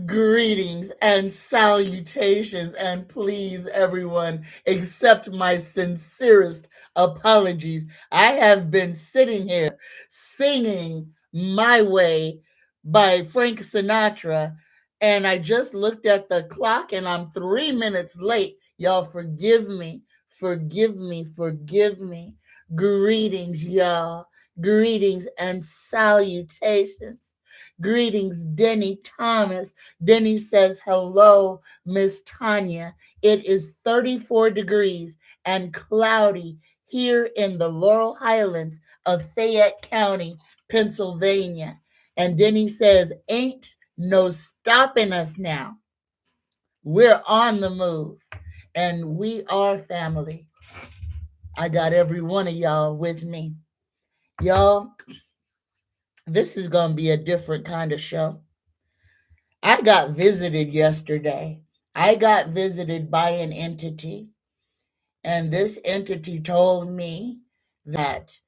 Greetings and salutations, and please, everyone, accept my sincerest apologies. I have been sitting here singing My Way by Frank Sinatra, and I just looked at the clock and I'm 3 minutes late. Y'all, forgive me, forgive me, forgive me. Greetings, y'all. Greetings and salutations. Greetings, Denny Thomas. Denny says, hello, Miss Tanya. It is 34 degrees and cloudy here in the Laurel Highlands of Fayette County, Pennsylvania. And Denny says, ain't no stopping us now. We're on the move and we are family. I got every one of y'all with me. Y'all, this is going to be a different kind of show. I got visited yesterday. I got visited by an entity, and this entity told me that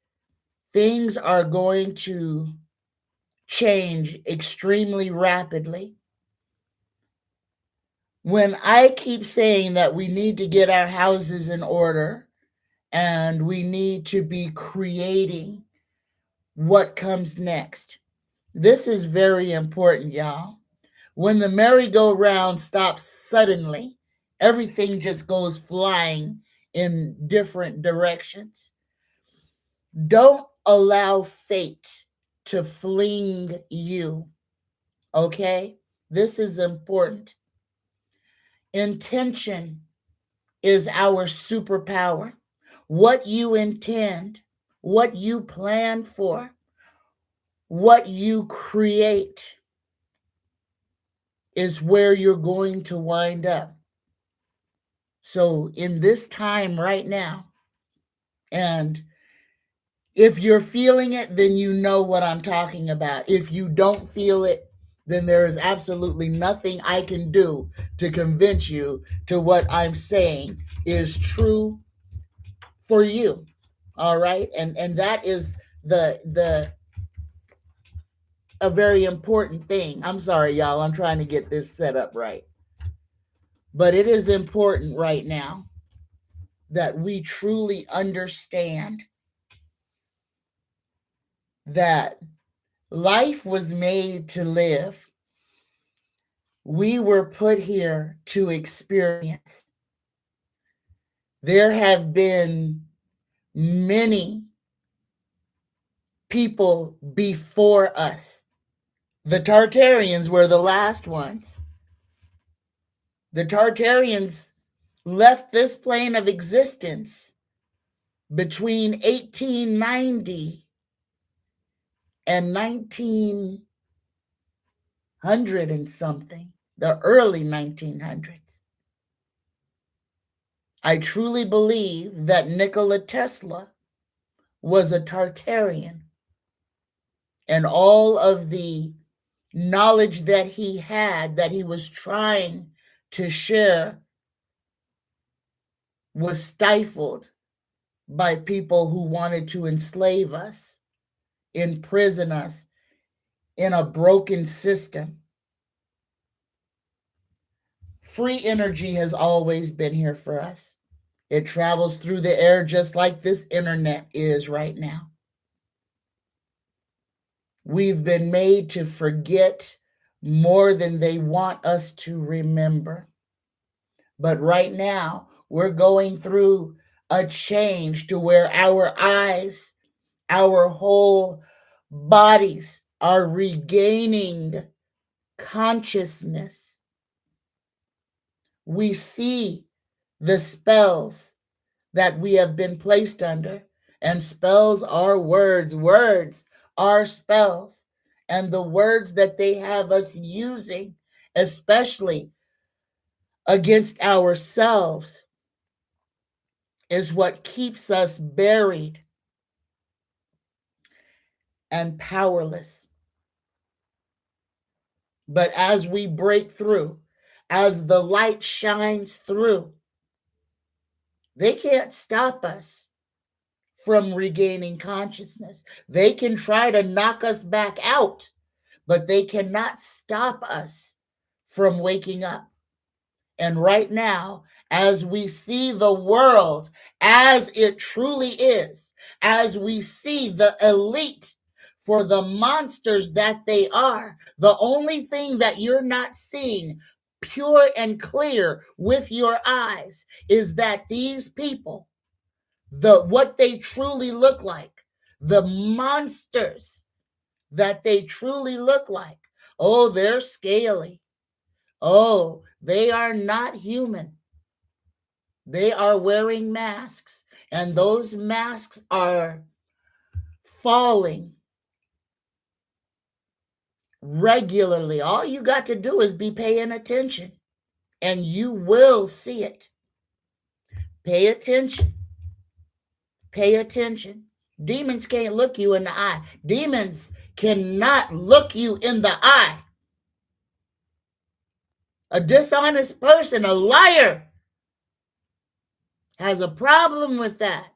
things are going to change extremely rapidly. When I keep saying that we need to get our houses in order and we need to be creating what comes next, this is very important, y'all. When the merry-go-round stops suddenly, everything just goes flying in different directions. Don't allow fate to fling you, okay? This is important. Intention is our superpower. What you intend, what you plan for, what you create is where you're going to wind up. So in this time right now, and if you're feeling it, then you know what I'm talking about. If you don't feel it, then there is absolutely nothing I can do to convince you to what I'm saying is true for you. All right? And that is the a very important thing. I'm sorry, y'all. I'm trying to get this set up right. But it is important right now that we truly understand that life was made to live. We were put here to experience. There have been many people before us. The Tartarians were the last ones. The Tartarians left this plane of existence between 1890 and 1900 and something, the early 1900s. I truly believe that Nikola Tesla was a Tartarian, and all of the knowledge that he had, that he was trying to share, was stifled by people who wanted to enslave us, imprison us in a broken system. Free energy has always been here for us. It travels through the air just like this internet is right now. We've been made to forget more than they want us to remember. But right now, we're going through a change to where our eyes, our whole bodies are regaining consciousness. We see the spells that we have been placed under, and spells are words. Words are spells. And the words that they have us using, especially against ourselves, is what keeps us buried and powerless. But as we break through, as the light shines through, they can't stop us from regaining consciousness. They can try to knock us back out, but they cannot stop us from waking up. And right now, as we see the world as it truly is, as we see the elite for the monsters that they are, the only thing that you're not seeing pure and clear with your eyes is that these people, what they truly look like, the monsters that they truly look like, oh, they're scaly. Oh, they are not human. They are wearing masks, and those masks are falling regularly. All you got to do is be paying attention, and you will see it. Pay attention. Pay attention. Demons can't look you in the eye. Demons cannot look you in the eye. A dishonest person, a liar, has a problem with that.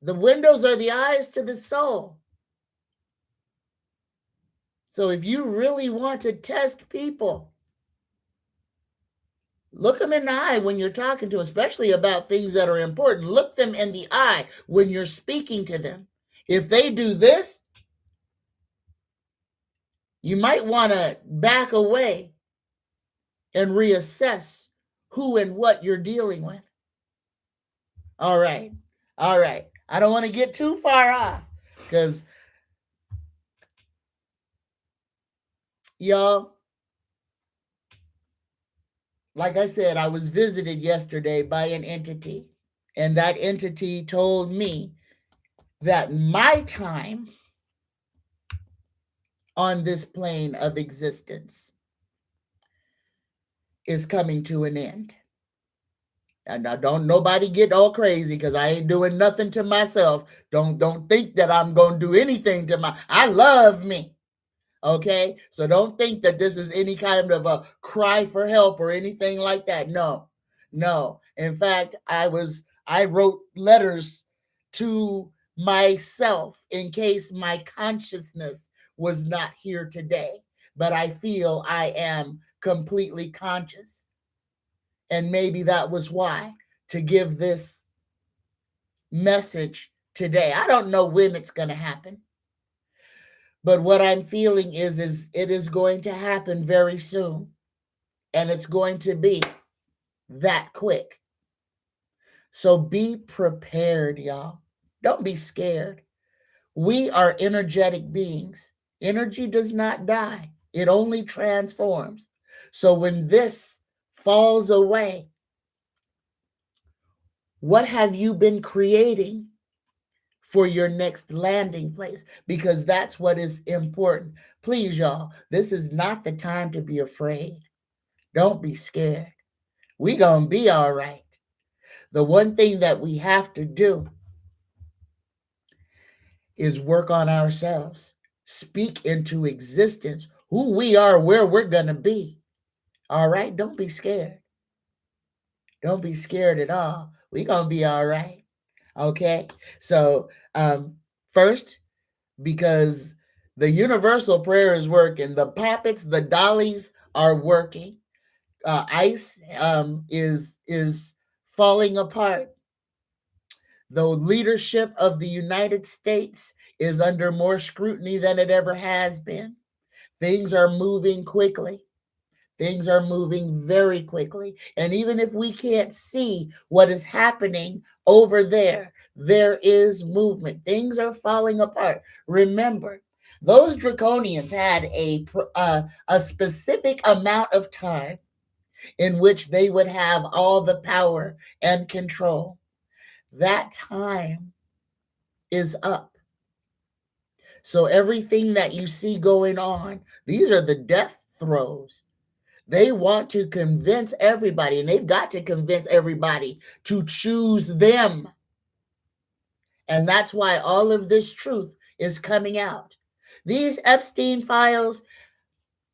The windows are the eyes to the soul. So if you really want to test people, look them in the eye when you're talking to, especially about things that are important. Look them in the eye when you're speaking to them. If they do this, you might want to back away and reassess who and what you're dealing with. All right. All right. I don't want to get too far off because, y'all, like I said, I was visited yesterday by an entity, and that entity told me that my time on this plane of existence is coming to an end. And now don't nobody get all crazy because I ain't doing nothing to myself. Don't think that I'm going to do anything to I love me. Okay? So don't think that this is any kind of a cry for help or anything like that. No. No. In fact, I wrote letters to myself in case my consciousness was not here today, but I feel I am completely conscious. And maybe that was why, to give this message today. I don't know when it's going to happen, but what I'm feeling is it is going to happen very soon, and it's going to be that quick. So be prepared, y'all. Don't be scared. We are energetic beings. Energy does not die. It only transforms. So when this falls away, what have you been creating for your next landing place? Because that's what is important. Please, y'all, this is not the time to be afraid. Don't be scared. We gonna be all right. The one thing that we have to do is work on ourselves. Speak into existence who we are, where we're gonna be. All right? Don't be scared. Don't be scared at all. We gonna be all right. Okay? So first, because the universal prayer is working, the puppets, the dollies are working. ICE is falling apart. The leadership of the United States is under more scrutiny than it ever has been. Things are moving quickly. Things are moving very quickly. And even if we can't see what is happening over there, there is movement. Things are falling apart. Remember, those draconians had a specific amount of time in which they would have all the power and control. That time is up. So everything that you see going on, these are the death throes. They want to convince everybody, and they've got to convince everybody to choose them. And that's why all of this truth is coming out. These Epstein files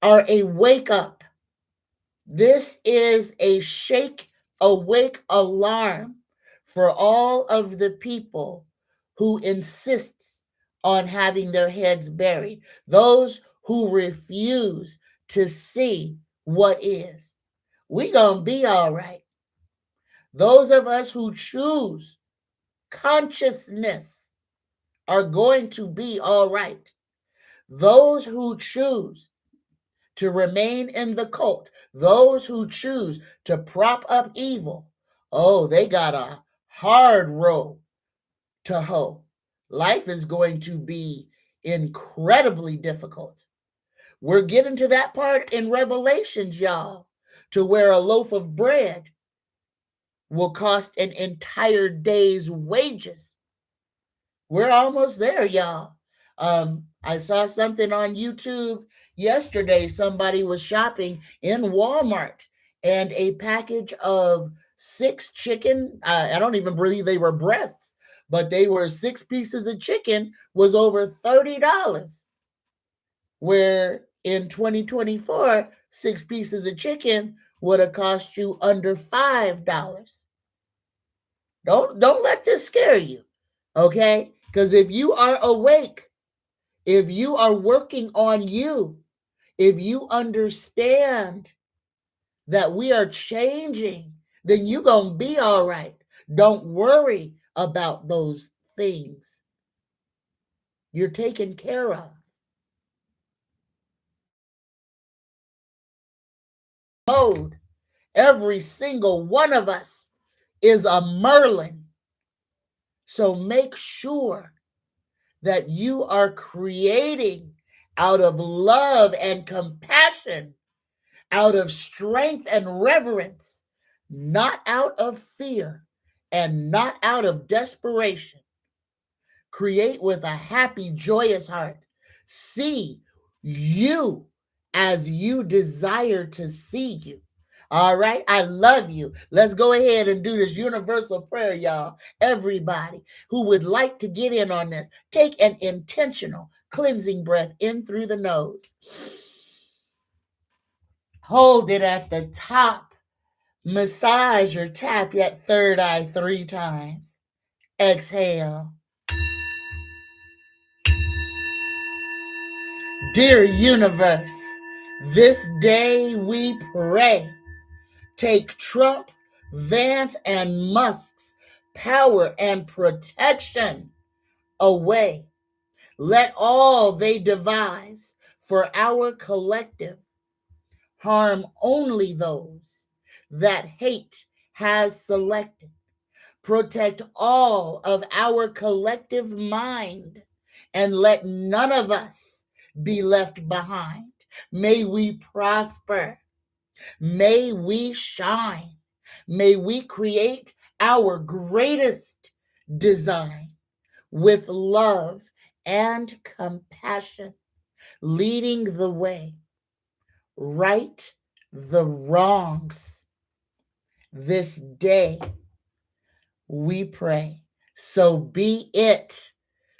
are a wake up. This is a shake awake alarm for all of the people who insists on having their heads buried, those who refuse to see what is. We gonna be all right. Those of us who choose consciousness are going to be all right. Those who choose to remain in the cult, those who choose to prop up evil, oh, they got a hard row to hoe. Life is going to be incredibly difficult. We're getting to that part in Revelations, y'all, to where a loaf of bread will cost an entire day's wages. We're almost there, y'all. I saw something on YouTube yesterday. Somebody was shopping in Walmart and a package of 6 chicken, I don't even believe they were breasts, but they were 6 pieces of chicken, was over $30. Where in 2024, 6 pieces of chicken would have cost you under $5. Don't let this scare you, okay? Because if you are awake, if you are working on you, if you understand that we are changing, then you're going to be all right. Don't worry about those things. You're taken care of. Mode. Every single one of us is a Merlin. So make sure that you are creating out of love and compassion, out of strength and reverence, not out of fear and not out of desperation. Create with a happy, joyous heart. See you as you desire to see you. All right, I love you. Let's go ahead and do this universal prayer, y'all. Everybody who would like to get in on this, take an intentional cleansing breath in through the nose. Hold it at the top. Massage or tap that third eye 3 times. Exhale. Dear universe, this day we pray. Take Trump, Vance, and Musk's power and protection away. Let all they devise for our collective harm only those that hate has selected. Protect all of our collective mind and let none of us be left behind. May we prosper. May we shine. May we create our greatest design with love and compassion, leading the way. Right the wrongs. This day we pray. So be it.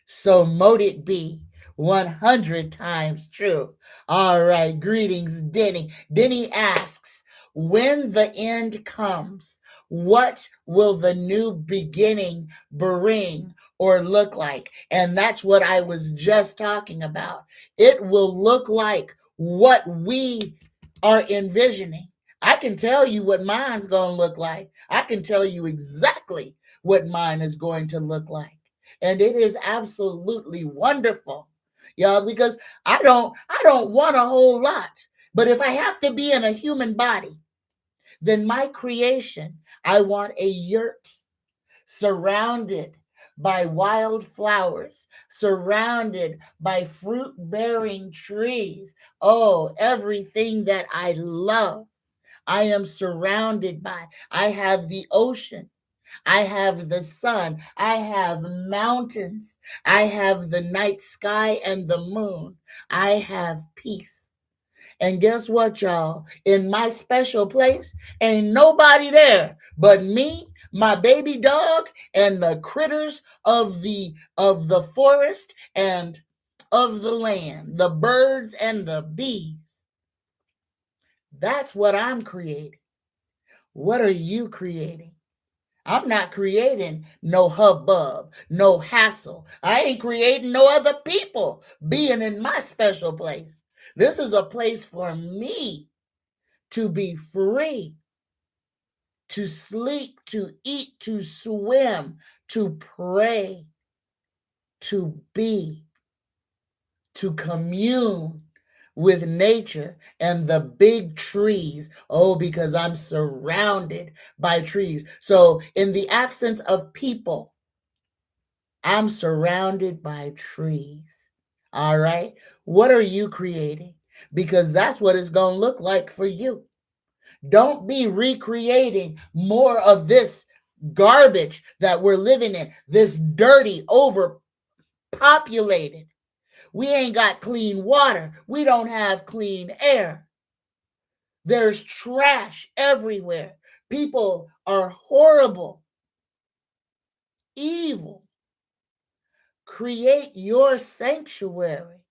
So mote it be. 100 times true. All right. Greetings, Denny. Denny asks, when the end comes, what will the new beginning bring or look like? And that's what I was just talking about. It will look like what we are envisioning. I can tell you what mine's going to look like. I can tell you exactly what mine is going to look like. And it is absolutely wonderful, y'all, because I don't want a whole lot. But if I have to be in a human body, then my creation, I want a yurt surrounded by wild flowers, surrounded by fruit-bearing trees. Oh, everything that I love, I am surrounded by. I have the ocean. I have the sun. I have mountains. I have the night sky and the moon. I have peace. And guess what, y'all? In my special place, ain't nobody there but me, my baby dog, and the critters of the forest and of the land, the birds and the bees. That's what I'm creating. What are you creating? I'm not creating no hubbub, no hassle. I ain't creating no other people being in my special place. This is a place for me to be free, to sleep, to eat, to swim, to pray, to be, to commune with nature and the big trees. Oh, because I'm surrounded by trees. So in the absence of people, I'm surrounded by trees. All right. What are you creating? Because that's what it's going to look like for you. Don't be recreating more of this garbage that we're living in, this dirty, overpopulated. We ain't got clean water. We don't have clean air. There's trash everywhere. People are horrible, evil. Create your sanctuary,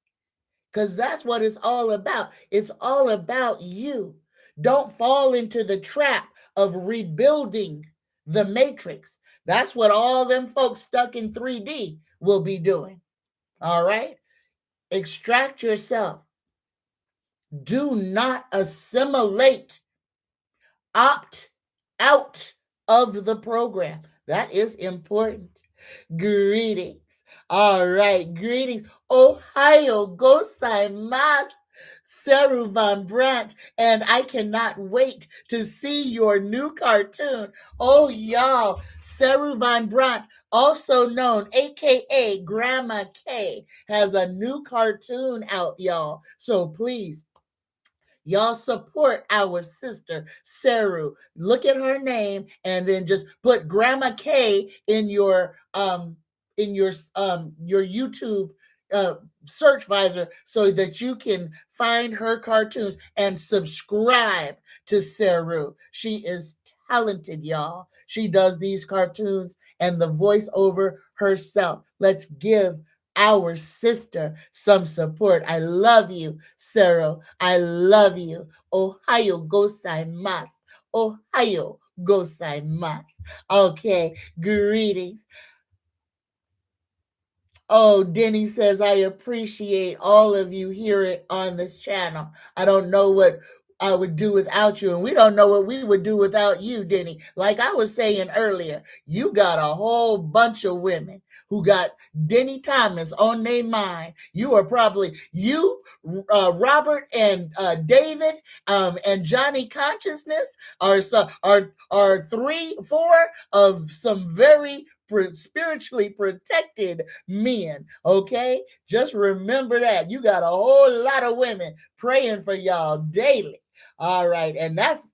because that's what it's all about. It's all about you. Don't fall into the trap of rebuilding the matrix. That's what all them folks stuck in 3D will be doing. All right? Extract yourself. Do not assimilate. Opt out of the program. That is important. Greetings. All right, greetings. Ohio gozaimasu, Saru Von Brandt, and I cannot wait to see your new cartoon. Oh, y'all, Saru Von Brandt, also known, aka Grandma K, has a new cartoon out, y'all. So please, y'all support our sister, Saru. Look at her name and then just put Grandma K in your YouTube search visor so that you can find her cartoons and subscribe to Saru. She is talented, y'all. She does these cartoons and the voiceover herself. Let's give our sister some support. I love you, Sarah. I love you. Ohio gozaimasu. Ohio gozaimasu. Okay, greetings. Oh, Denny says, I appreciate all of you here on this channel. I don't know what I would do without you, and we don't know what we would do without you, Denny. Like I was saying earlier, you got a whole bunch of women who got Denny Thomas on their mind. You are probably, Robert and David and Johnny Consciousness are 3, 4 of some very spiritually protected men. Okay, just remember that you got a whole lot of women praying for y'all daily. All right, and that's,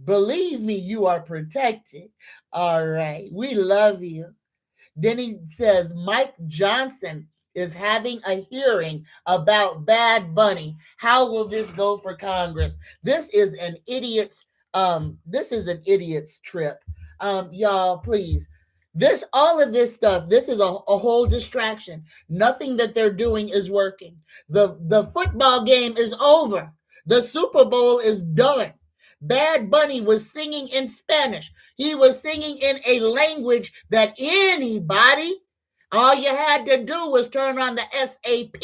believe me, you are protected. All right, we love you. Then he says Mike Johnson is having a hearing about Bad Bunny. How will this go for Congress? This is an idiot's trip. Y'all, please. All of this stuff, this is a whole distraction. Nothing that they're doing is working. The football game is over. The Super Bowl is done. Bad Bunny was singing in Spanish. He was singing in a language that anybody, all you had to do was turn on the SAP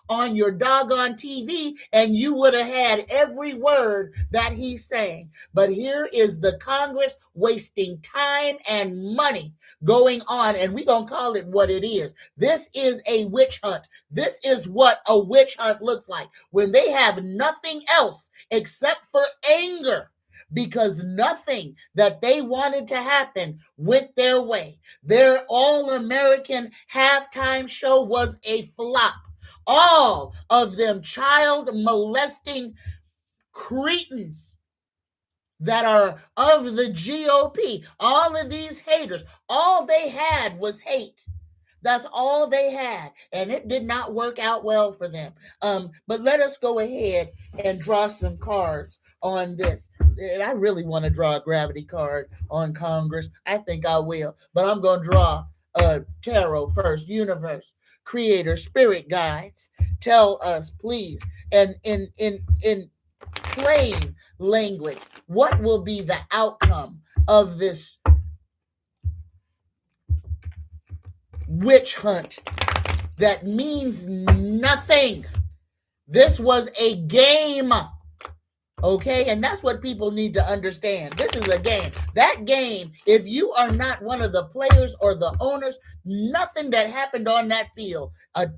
on your doggone TV and you would have had every word that he's saying. But here is the Congress wasting time and money going on, and we're going to call it what it is. This is a witch hunt. This is what a witch hunt looks like when they have nothing else except for anger, because nothing that they wanted to happen went their way. Their all-American halftime show was a flop. All of them child molesting cretins that are of the GOP, all of these haters, all they had was hate. That's all they had, and it did not work out well for them. But let us go ahead and draw some cards on this. And I really want to draw a gravity card on Congress. I think I will, but I'm going to draw tarot first. Universe, creator, spirit guides, tell us, please, and in plain language, what will be the outcome of this witch hunt that means nothing? This was a game. Okay, and that's what people need to understand. This is a game. That game, if you are not one of the players or the owners, nothing that happened on that field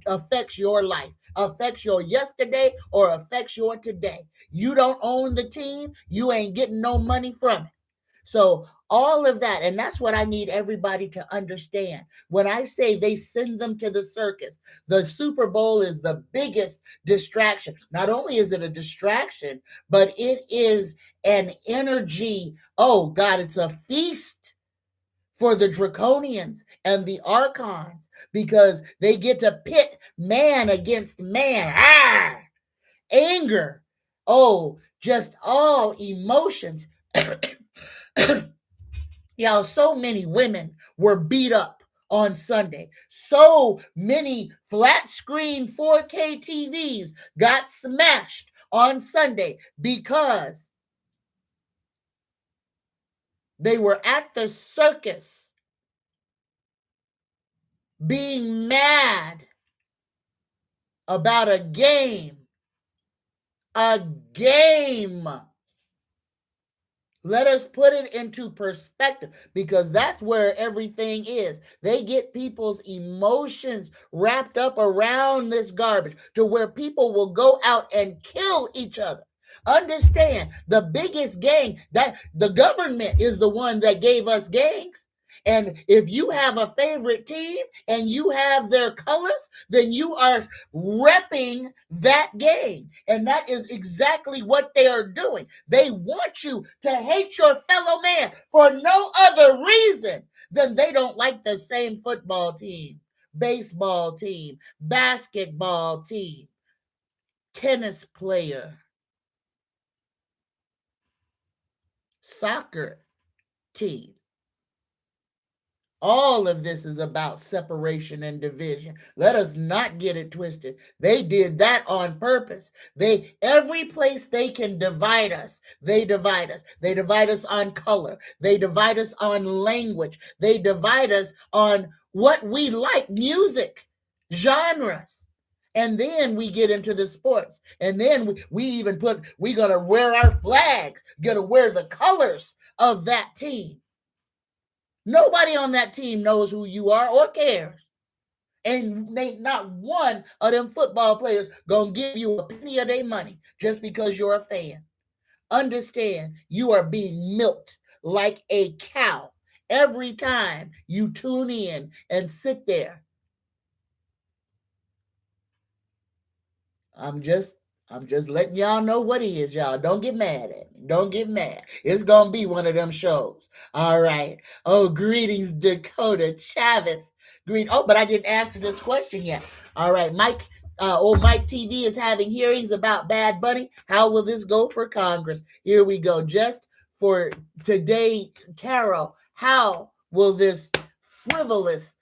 affects your life, affects your yesterday, or affects your today. You don't own the team, you ain't getting no money from it. So all of that, and that's what I need everybody to understand. When I say they send them to the circus, the Super Bowl is the biggest distraction. Not only is it a distraction, but it is an energy. Oh God, it's a feast for the draconians and the archons because they get to pit man against man. Ah, anger. Oh, just all emotions. Y'all, so many women were beat up on Sunday. So many flat screen 4K TVs got smashed on Sunday because they were at the circus being mad about a game. A game. Let us put it into perspective because that's where everything is. They get people's emotions wrapped up around this garbage to where people will go out and kill each other. Understand, the biggest gang, that the government is the one that gave us gangs. And if you have a favorite team and you have their colors, then you are repping that gang. And that is exactly what they are doing. They want you to hate your fellow man for no other reason than they don't like the same football team, baseball team, basketball team, tennis player, soccer team. All of this is about separation and division. Let us not get it twisted. They did that on purpose. Every place they can divide us, they divide us. They divide us on color. They divide us on language. They divide us on what we like, music, genres. And then we get into the sports. And then we even we're going to wear our flags, going to wear the colors of that team. Nobody on that team knows who you are or cares. And not one of them football players gonna give you a penny of their money just because you're a fan. Understand, you are being milked like a cow every time you tune in and sit there. I'm just letting y'all know what it is, y'all. Don't get mad at me. Don't get mad. It's gonna be one of them shows. All right. Oh, greetings, Dakota Chavez. Oh, but I didn't answer this question yet. All right, Mike. Mike TV is having hearings about Bad Bunny. How will this go for Congress? Here we go. Just for today, Tarot. How will this frivolous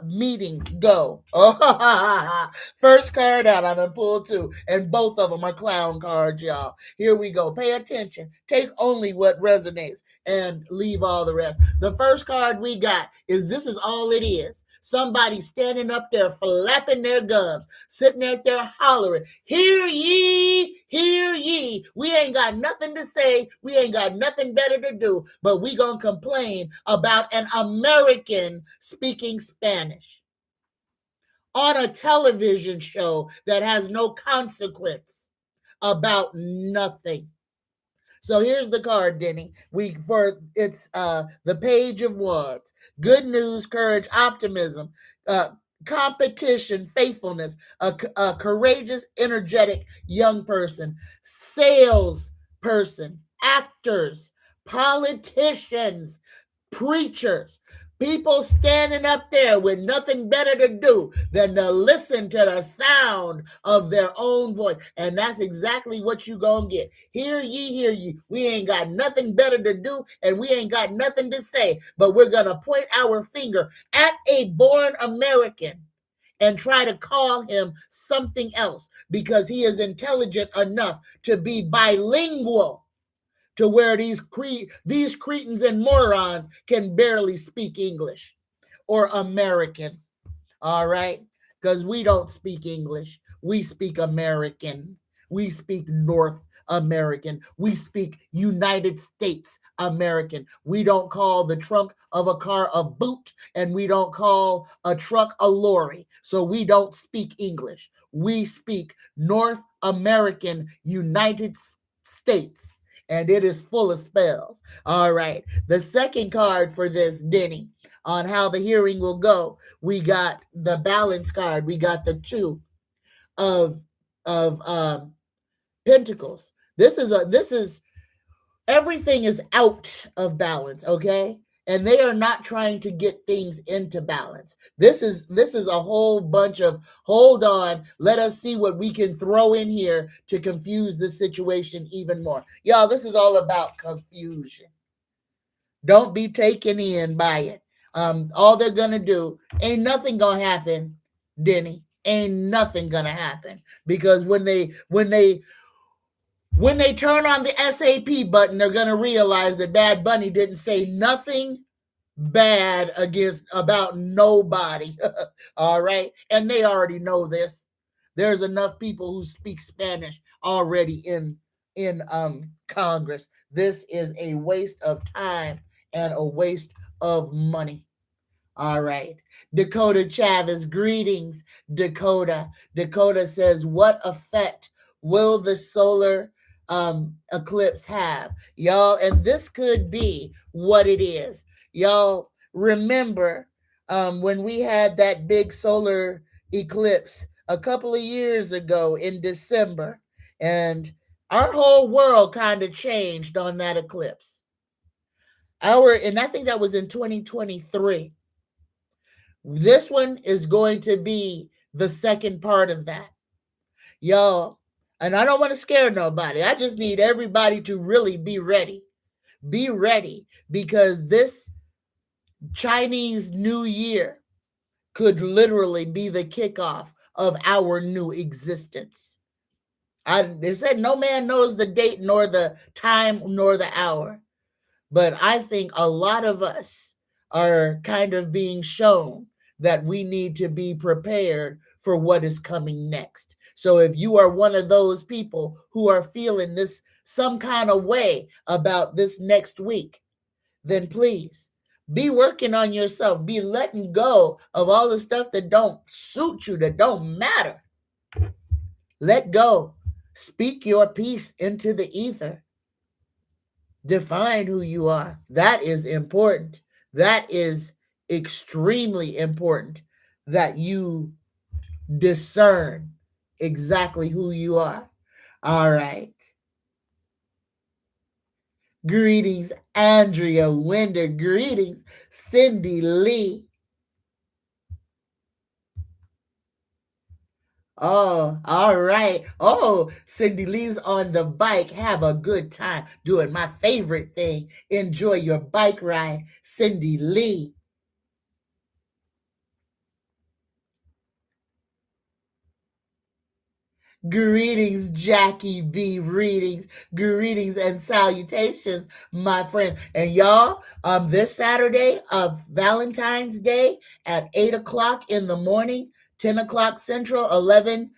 meeting go? Oh, first card out. I'm gonna pull two, and both of them are clown cards, y'all. Here we go. Pay attention. Take only what resonates and leave all the rest. The first card we got is this is all it is. Somebody standing up there flapping their gums, sitting out there hollering, "Hear ye, hear ye." We ain't got nothing to say. We ain't got nothing better to do, but we gonna complain about an American speaking Spanish on a television show that has no consequence about nothing. So here's the card, Denny. It's the Page of Wands. Good news, courage, optimism, competition, faithfulness, a courageous, energetic young person, sales person, actors, politicians, preachers, people standing up there with nothing better to do than to listen to the sound of their own voice. And that's exactly what you gonna get. Hear ye, hear ye. We ain't got nothing better to do and we ain't got nothing to say, but we're gonna point our finger at a born American and try to call him something else because he is intelligent enough to be bilingual, to where these cretins and morons can barely speak English or American. All right? Because we don't speak English. We speak American. We speak North American. We speak United States American. We don't call the trunk of a car a boot, and we don't call a truck a lorry. So we don't speak English. We speak North American United States, and it is full of spells. All right. The second card for this, Denny, on how the hearing will go, we got the balance card. We got the two of pentacles. This is everything is out of balance, okay? And they are not trying to get things into balance. This is a whole bunch of, hold on, let us see what we can throw in here to confuse the situation even more. Y'all, this is all about confusion. Don't be taken in by it. All they're gonna do, ain't nothing gonna happen, Denny. Ain't nothing gonna happen, because when they turn on the SAP button, they're gonna realize that Bad Bunny didn't say nothing bad about nobody. All right, and they already know this. There's enough people who speak Spanish already in Congress. This is a waste of time and a waste of money. All right. Dakota Chavez, greetings, Dakota. Dakota says, what effect will the solar eclipse have? Y'all, and this could be what it is. Y'all, remember when we had that big solar eclipse a couple of years ago in December, and our whole world kind of changed on that eclipse. And I think that was in 2023. This one is going to be the second part of that. Y'all, and I don't want to scare nobody. I just need everybody to really be ready. Be ready, because this Chinese New Year could literally be the kickoff of our new existence. They said no man knows the date, nor the time, nor the hour. But I think a lot of us are kind of being shown that we need to be prepared for what is coming next. So if you are one of those people who are feeling this some kind of way about this next week, then please be working on yourself. Be letting go of all the stuff that don't suit you, that don't matter. Let go. Speak your peace into the ether. Define who you are. That is important. That is extremely important, that you discern exactly who you are. All right. Greetings, Andrea Winder. Greetings, Cindy Lee. Oh, all right. Oh, Cindy Lee's on the bike. Have a good time doing my favorite thing. Enjoy your bike ride, Cindy Lee. Greetings, Jackie B. Greetings and salutations, my friends. And y'all, this Saturday of Valentine's Day at 8 o'clock in the morning, 10 o'clock Central, 11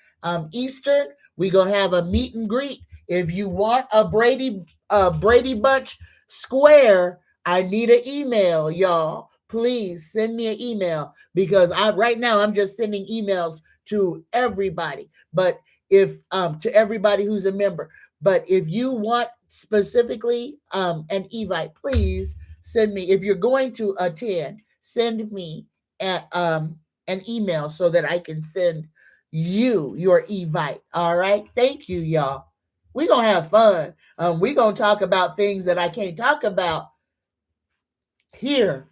Eastern, we gonna have a meet and greet. If you want a Brady Bunch square, I need an email, y'all. Please send me an email, because right now I'm just sending emails to everybody. But if to everybody who's a member. But if you want specifically an Evite, please send me. If you're going to attend, send me an email so that I can send you your Evite. All right. Thank you, y'all. We're going to have fun. We're going to talk about things that I can't talk about here,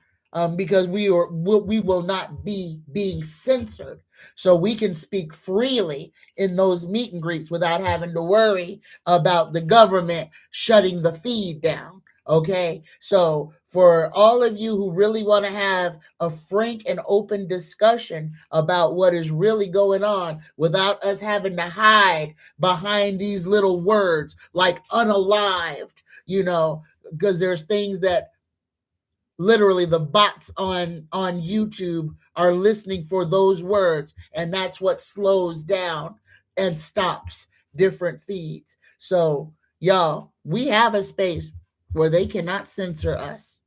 because we will not be being censored. So we can speak freely in those meet and greets without having to worry about the government shutting the feed down. Okay. So for all of you who really want to have a frank and open discussion about what is really going on without us having to hide behind these little words like unalived, because there's things that literally the bots on YouTube are listening for those words, and that's what slows down and stops different feeds. So Y'all, we have a space where they cannot censor us.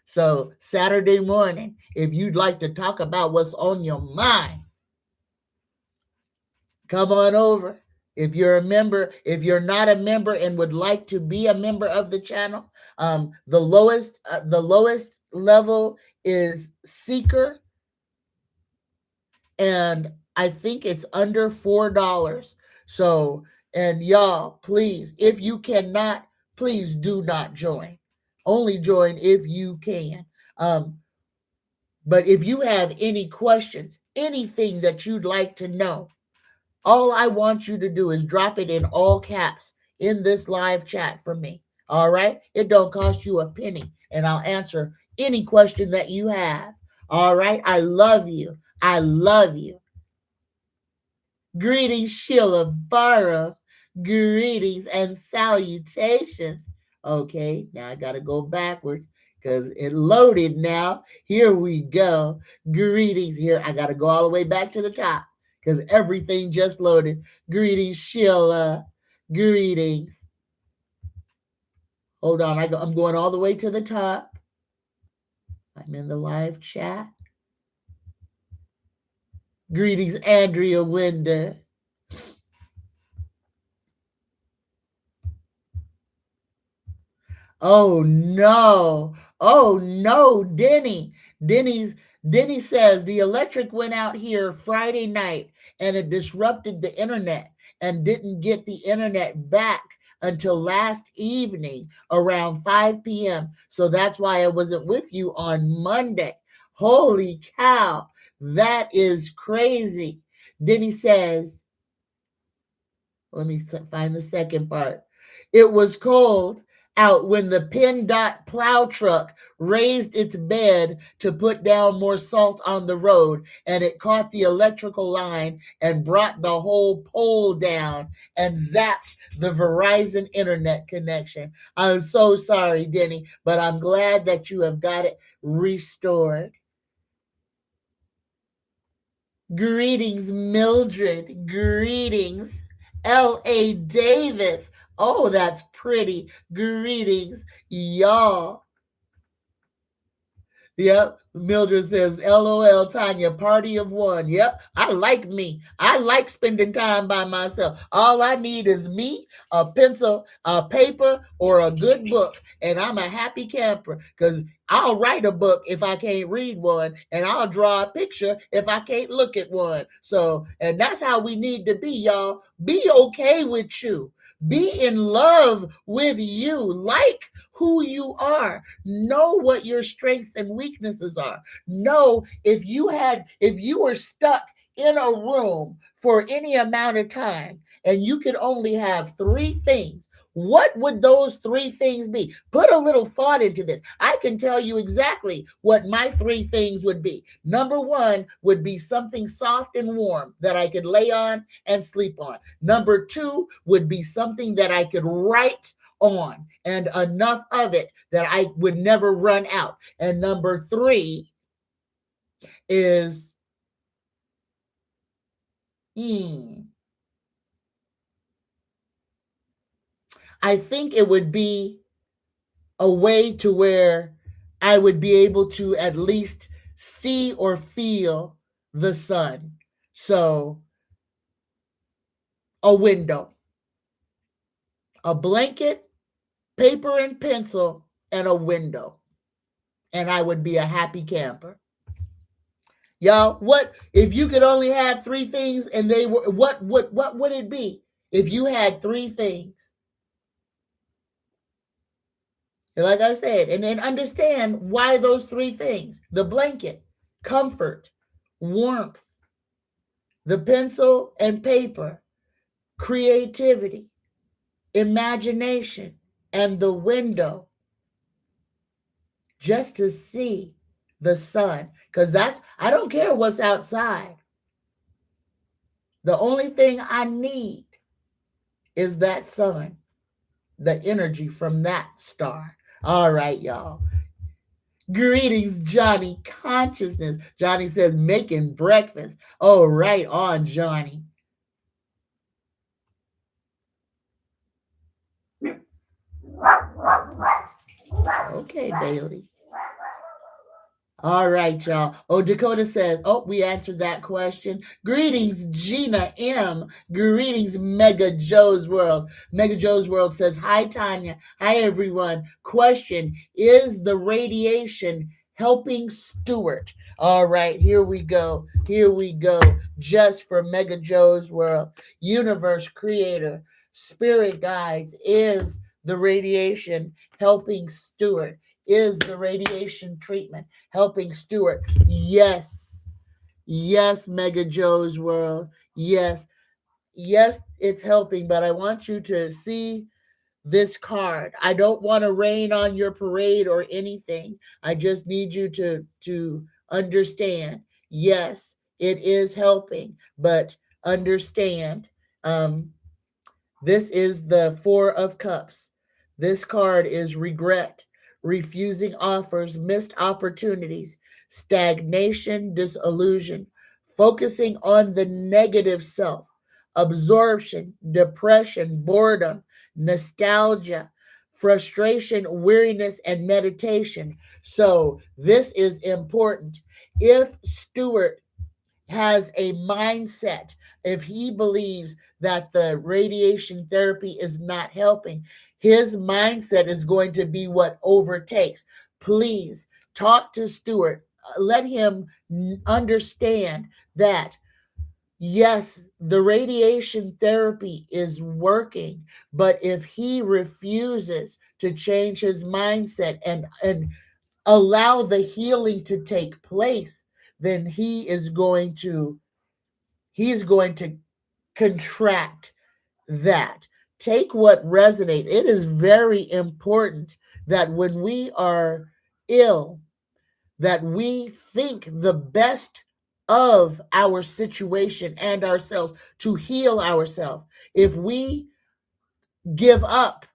So Saturday morning, if you'd like to talk about what's on your mind, come on over. If you're a member, if you're not a member and would like to be a member of the channel, the lowest level is seeker, and I think it's under $4. So, and y'all, please, if you cannot, please do not join. Only join if you can. But if you have any questions, anything that you'd like to know, all I want you to do is drop it in all caps in this live chat for me. All right? It don't cost you a penny, and I'll answer any question that you have. All right? I love you. I love you. Greetings, Sheila Barra. Greetings and salutations. Okay, now I got to go backwards because it loaded now. Here we go. Greetings here. I got to go all the way back to the top because everything just loaded. Greetings, Sheila. Greetings. Hold on. I'm going all the way to the top. I'm in the live chat. Greetings, Andrea Winder. Oh no. Oh no, Denny. Denny says the electric went out here Friday night and it disrupted the internet and didn't get the internet back until last evening around 5 p.m. So that's why I wasn't with you on Monday. Holy cow. That is crazy. Denny says, let me find the second part. It was cold out when the PennDOT plow truck raised its bed to put down more salt on the road, and it caught the electrical line and brought the whole pole down and zapped the Verizon internet connection. I'm so sorry, Denny, but I'm glad that you have got it restored. Greetings, Mildred. Greetings, L.A. Davis. Oh, that's pretty. Greetings, y'all. Yep. Mildred says, LOL, Tanya, party of one. Yep. I like me. I like spending time by myself. All I need is me, a pencil, a paper, or a good book. And I'm a happy camper because I'll write a book if I can't read one, and I'll draw a picture if I can't look at one. So, and that's how we need to be, y'all. Be okay with you. Be in love with you. Like who you are. Know what your strengths and weaknesses are. Know if you were stuck in a room for any amount of time and you could only have 3 things, what would those 3 things be? Put a little thought into this. I can tell you exactly what my 3 things would be. Number 1 would be something soft and warm that I could lay on and sleep on. Number 2 would be something that I could write on, and enough of it that I would never run out. And number 3 is I think it would be a way to where I would be able to at least see or feel the sun. So a window, a blanket, paper and pencil, and a window. And I would be a happy camper. Y'all, what if you could only have 3 things and they were what would it be if you had 3 things? And like I said, and then understand why those 3 things: the blanket, comfort, warmth, the pencil and paper, creativity, imagination, and the window, just to see the sun. Because I don't care what's outside. The only thing I need is that sun, the energy from that star. All right, y'all. Greetings, Johnny Consciousness. Johnny says, making breakfast. Oh, right on, Johnny. Okay, Bailey. All right, y'all. Oh, Dakota says, oh, we answered that question. Greetings, Gina M. Greetings, Mega Joe's World. Mega Joe's World says, hi, Tanya. Hi, everyone. Question, is the radiation helping Stuart? All right, here we go. Here we go. Just for Mega Joe's World. Universe Creator, Spirit Guides, is the radiation helping Stuart? Is the radiation treatment helping Stuart? Yes. Yes, Mega Joe's World. Yes. Yes, it's helping, but I want you to see this card. I don't want to rain on your parade or anything. I just need you to understand. Yes, it is helping, but understand. This is the Four of Cups. This card is regret, refusing offers, missed opportunities, stagnation, disillusion, focusing on the negative self, absorption, depression, boredom, nostalgia, frustration, weariness, and meditation. So, this is important. If Stuart has a mindset, if he believes that the radiation therapy is not helping, his mindset is going to be what overtakes. Please talk to Stuart. Let him understand that yes, the radiation therapy is working, but if he refuses to change his mindset and allow the healing to take place, then he's going to contract that. Take what resonates. It is very important that when we are ill, that we think the best of our situation and ourselves to heal ourselves. If we give up,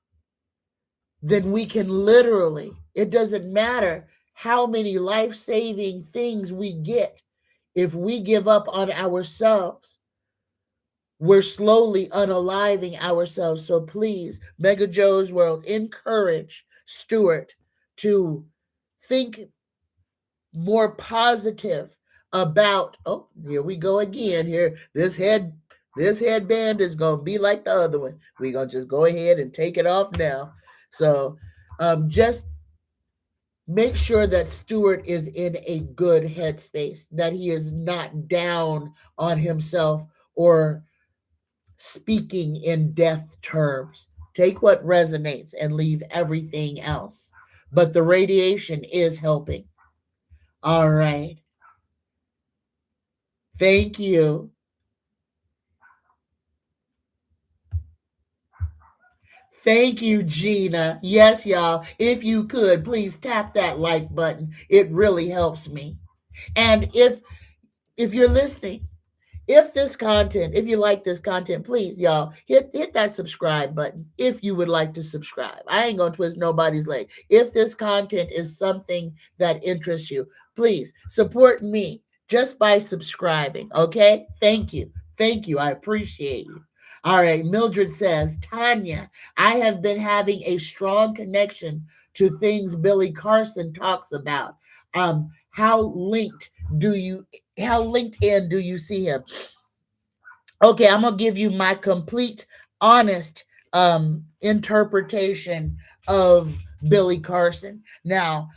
then we can literally, it doesn't matter how many life-saving things we get. If we give up on ourselves, we're slowly unaliving ourselves. So please, Mega Joe's World, encourage Stuart to think more positive about, oh, here we go again. Here, this headband is gonna be like the other one. We're gonna just go ahead and take it off now. So just make sure that Stuart is in a good headspace, that he is not down on himself or speaking in death terms. Take what resonates and leave everything else. But the radiation is helping. All right. Thank you. Thank you, Gina. Yes, y'all. If you could, please tap that like button. It really helps me. And if you're listening, if you like this content, please, y'all, hit that subscribe button if you would like to subscribe. I ain't gonna twist nobody's leg. If this content is something that interests you, please support me just by subscribing. Okay? Thank you. Thank you. I appreciate you. All right, Mildred says, Tanya, I have been having a strong connection to things Billy Carson talks about. How linked in do you see him? Okay, I'm gonna give you my complete, honest interpretation of Billy Carson. Now,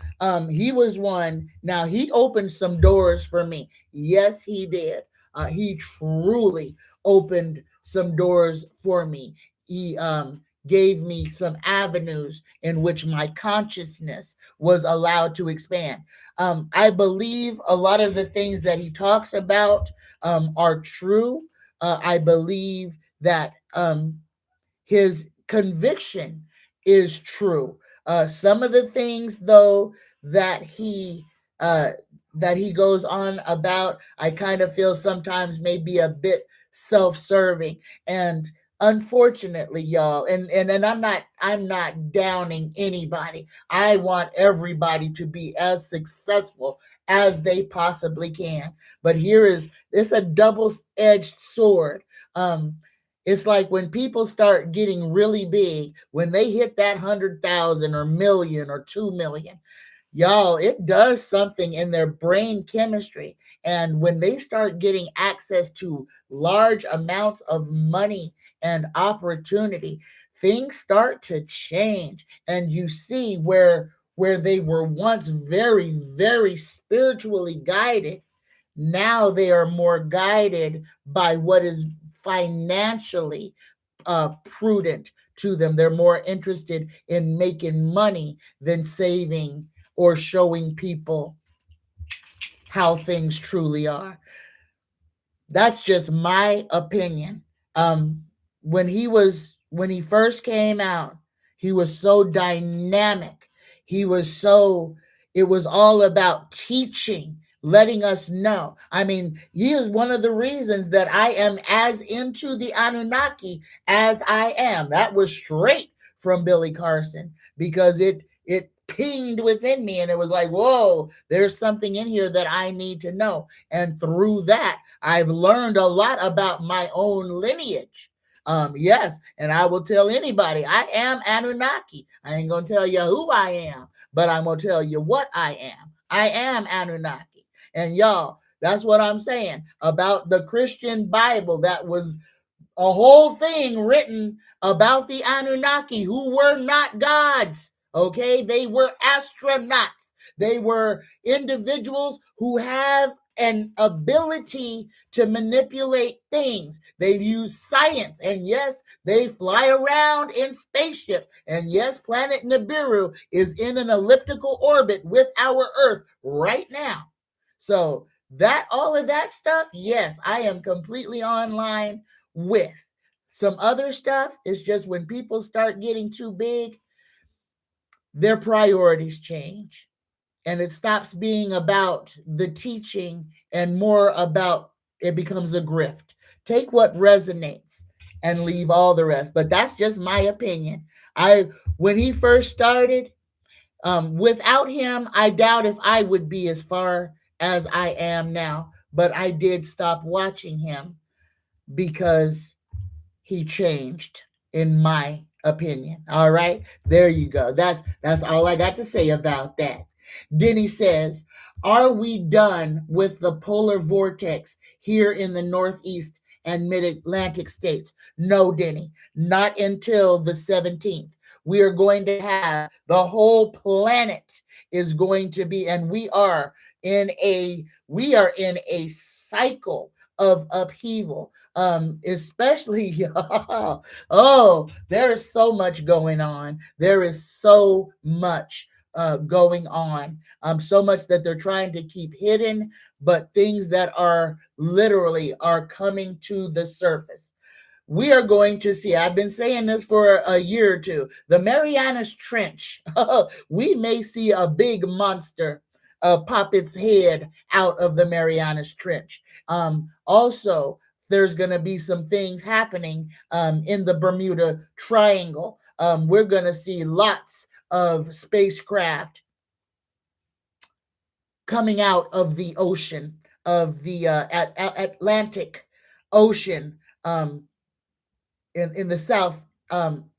he was one. Now he opened some doors for me. Yes, he did. He truly opened some doors for me. He gave me some avenues in which my consciousness was allowed to expand. I believe a lot of the things that he talks about are true. I believe that his conviction is true. Some of the things, though, that he uh, goes on about, I kind of feel sometimes may be a bit self-serving, and unfortunately, y'all, and I'm not downing anybody. I want everybody to be as successful as they possibly can. But it's a double-edged sword. It's like when people start getting really big, when they hit that 100,000 or million or 2 million, y'all, it does something in their brain chemistry. And when they start getting access to large amounts of money and opportunity, things start to change. And you see where they were once very, very spiritually guided, now they are more guided by what is financially prudent to them. They're more interested in making money than saving or showing people how things truly are. That's just my opinion. Um, when he first came out, he was so dynamic. He was so it was all about teaching, letting us know. I mean, he is one of the reasons that I am as into the Anunnaki as I am. That was straight from Billy Carson because it pinged within me and it was like, whoa, there's something in here that I need to know. And through that, I've learned a lot about my own lineage. Yes, and I will tell anybody I am Anunnaki. I ain't gonna tell you who I am, but I'm gonna tell you what I am. I am Anunnaki. And y'all, that's what I'm saying about the Christian Bible. That was a whole thing written about the Anunnaki, who were not gods. Okay, they were astronauts. They were individuals who have an ability to manipulate things. They use science, and yes, they fly around in spaceships. And yes, planet Nibiru is in an elliptical orbit with our Earth right now. So that all of that stuff, yes, I am completely online with. Some other stuff is just when people start getting too big, their priorities change. And it stops being about the teaching and more about it becomes a grift. Take what resonates and leave all the rest. But that's just my opinion. When he first started, without him, I doubt if I would be as far as I am now. But I did stop watching him because he changed, in my opinion. All right, there you go. That's all I got to say about that. Denny says, are we done with the polar vortex here in the Northeast and Mid-Atlantic states? No, Denny, not until the 17th. We are going to have the whole planet is going to be, and we are in a cycle of upheaval. Especially oh, there is so much going on. There is so much going on. So much that they're trying to keep hidden, but things that are literally are coming to the surface. We are going to see, I've been saying this for a year or two, the Marianas Trench. We may see a big monster pop its head out of the Marianas Trench. Also, there's going to be some things happening in the Bermuda Triangle. We're going to see lots of spacecraft coming out of the ocean, of the Atlantic Ocean, in the South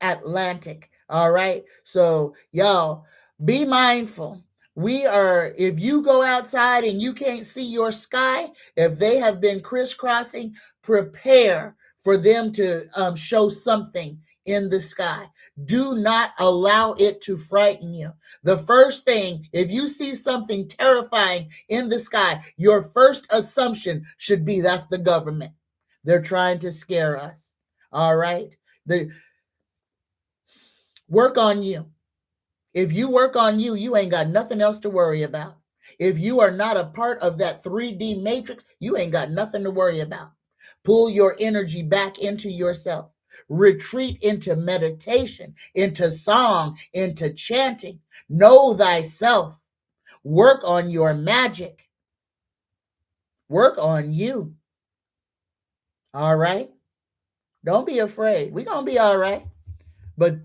Atlantic. All right. So y'all be mindful. If you go outside and you can't see your sky, if they have been crisscrossing, prepare for them to show something in the sky. Do not allow it to frighten you. The first thing, if you see something terrifying in the sky, your first assumption should be that's the government. They're trying to scare us. All right. Work on you. If you work on you, you ain't got nothing else to worry about. If you are not a part of that 3D matrix, you ain't got nothing to worry about. Pull your energy back into yourself. Retreat into meditation, into song, into chanting. Know thyself. Work on your magic. Work on you. All right? Don't be afraid. We're going to be all right. But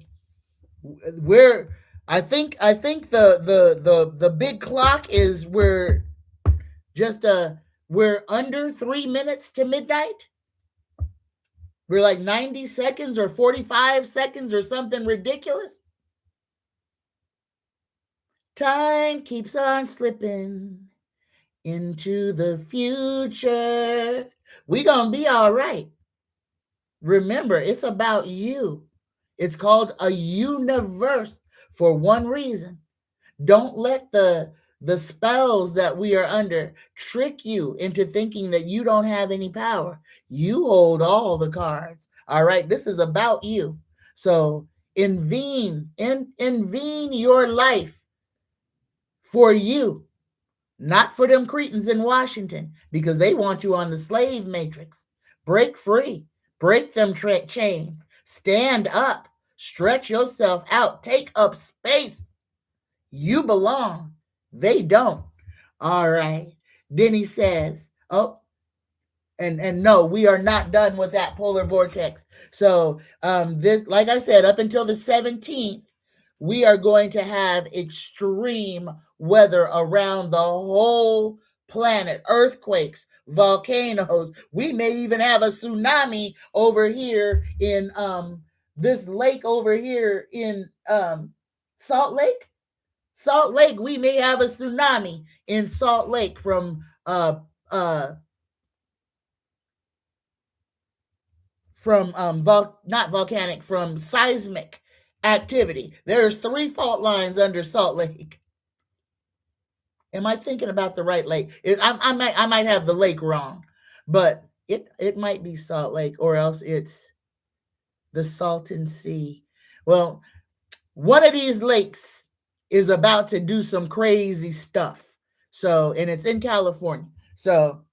I think the big clock is we're under 3 minutes to midnight. We're like 90 seconds or 45 seconds or something ridiculous. Time keeps on slipping into the future. We gonna be all right. Remember, it's about you. It's called a universe for one reason. Don't let the spells that we are under trick you into thinking that you don't have any power. You hold all the cards. All right, this is about you. So invene your life for you, not for them cretins in Washington, because they want you on the slave matrix. Break free, break them chains, stand up, stretch yourself out, take up space. You belong. They don't. All right. Then he says, oh, and no, we are not done with that polar vortex. So this, like I said, up until the 17th, we are going to have extreme weather around the whole planet, earthquakes, volcanoes. We may even have a tsunami over here in this lake over here in Salt Lake. Salt Lake, we may have a tsunami in Salt Lake from not volcanic, from seismic activity. There's 3 fault lines under Salt Lake. Am I thinking about the right lake? I might have the lake wrong, but it might be Salt Lake, or else it's the Salton Sea. Well, one of these lakes is about to do some crazy stuff. So, and it's in California. So,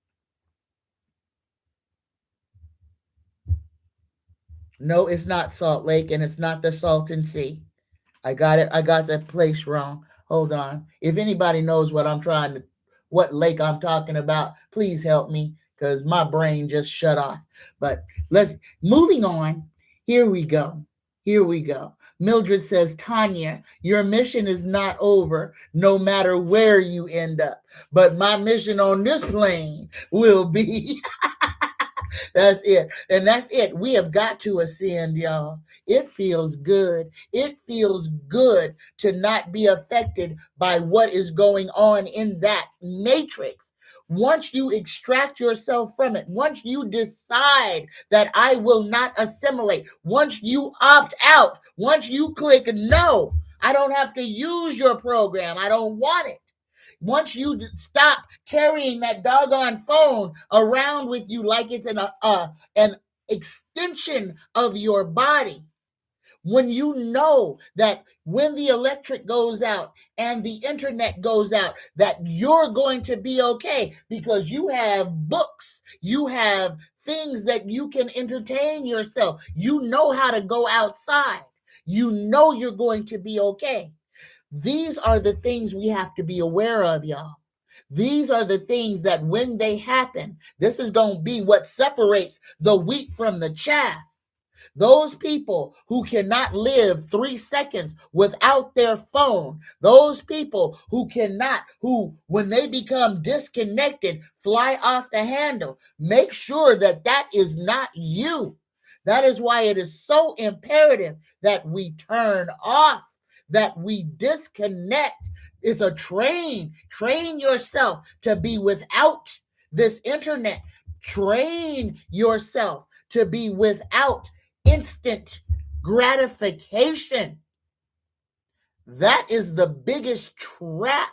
no, it's not Salt Lake, and it's not the Salton Sea. I got it. I got that place wrong. Hold on. If anybody knows what lake I'm talking about, please help me, because my brain just shut off. But moving on. Here we go. Here we go. Mildred says, Tanya, your mission is not over no matter where you end up. But my mission on this plane will be. That's it. And that's it. We have got to ascend, y'all. It feels good. It feels good to not be affected by what is going on in that matrix. Once you extract yourself from it, once you decide that I will not assimilate, once you opt out, once you click no, I don't have to use your program. I don't want it. Once you stop carrying that doggone phone around with you like it's an extension of your body, when you know that when the electric goes out and the internet goes out, that you're going to be okay because you have books, you have things that you can entertain yourself, you know how to go outside, you know you're going to be okay. These are the things we have to be aware of, y'all. These are the things that when they happen, this is going to be what separates the wheat from the chaff. Those people who cannot live 3 seconds without their phone, those people who when they become disconnected, fly off the handle, make sure that that is not you. That is why it is so imperative that we turn off, that we disconnect. It's a train. Train yourself to be without this internet. Train yourself to be without instant gratification. That is the biggest trap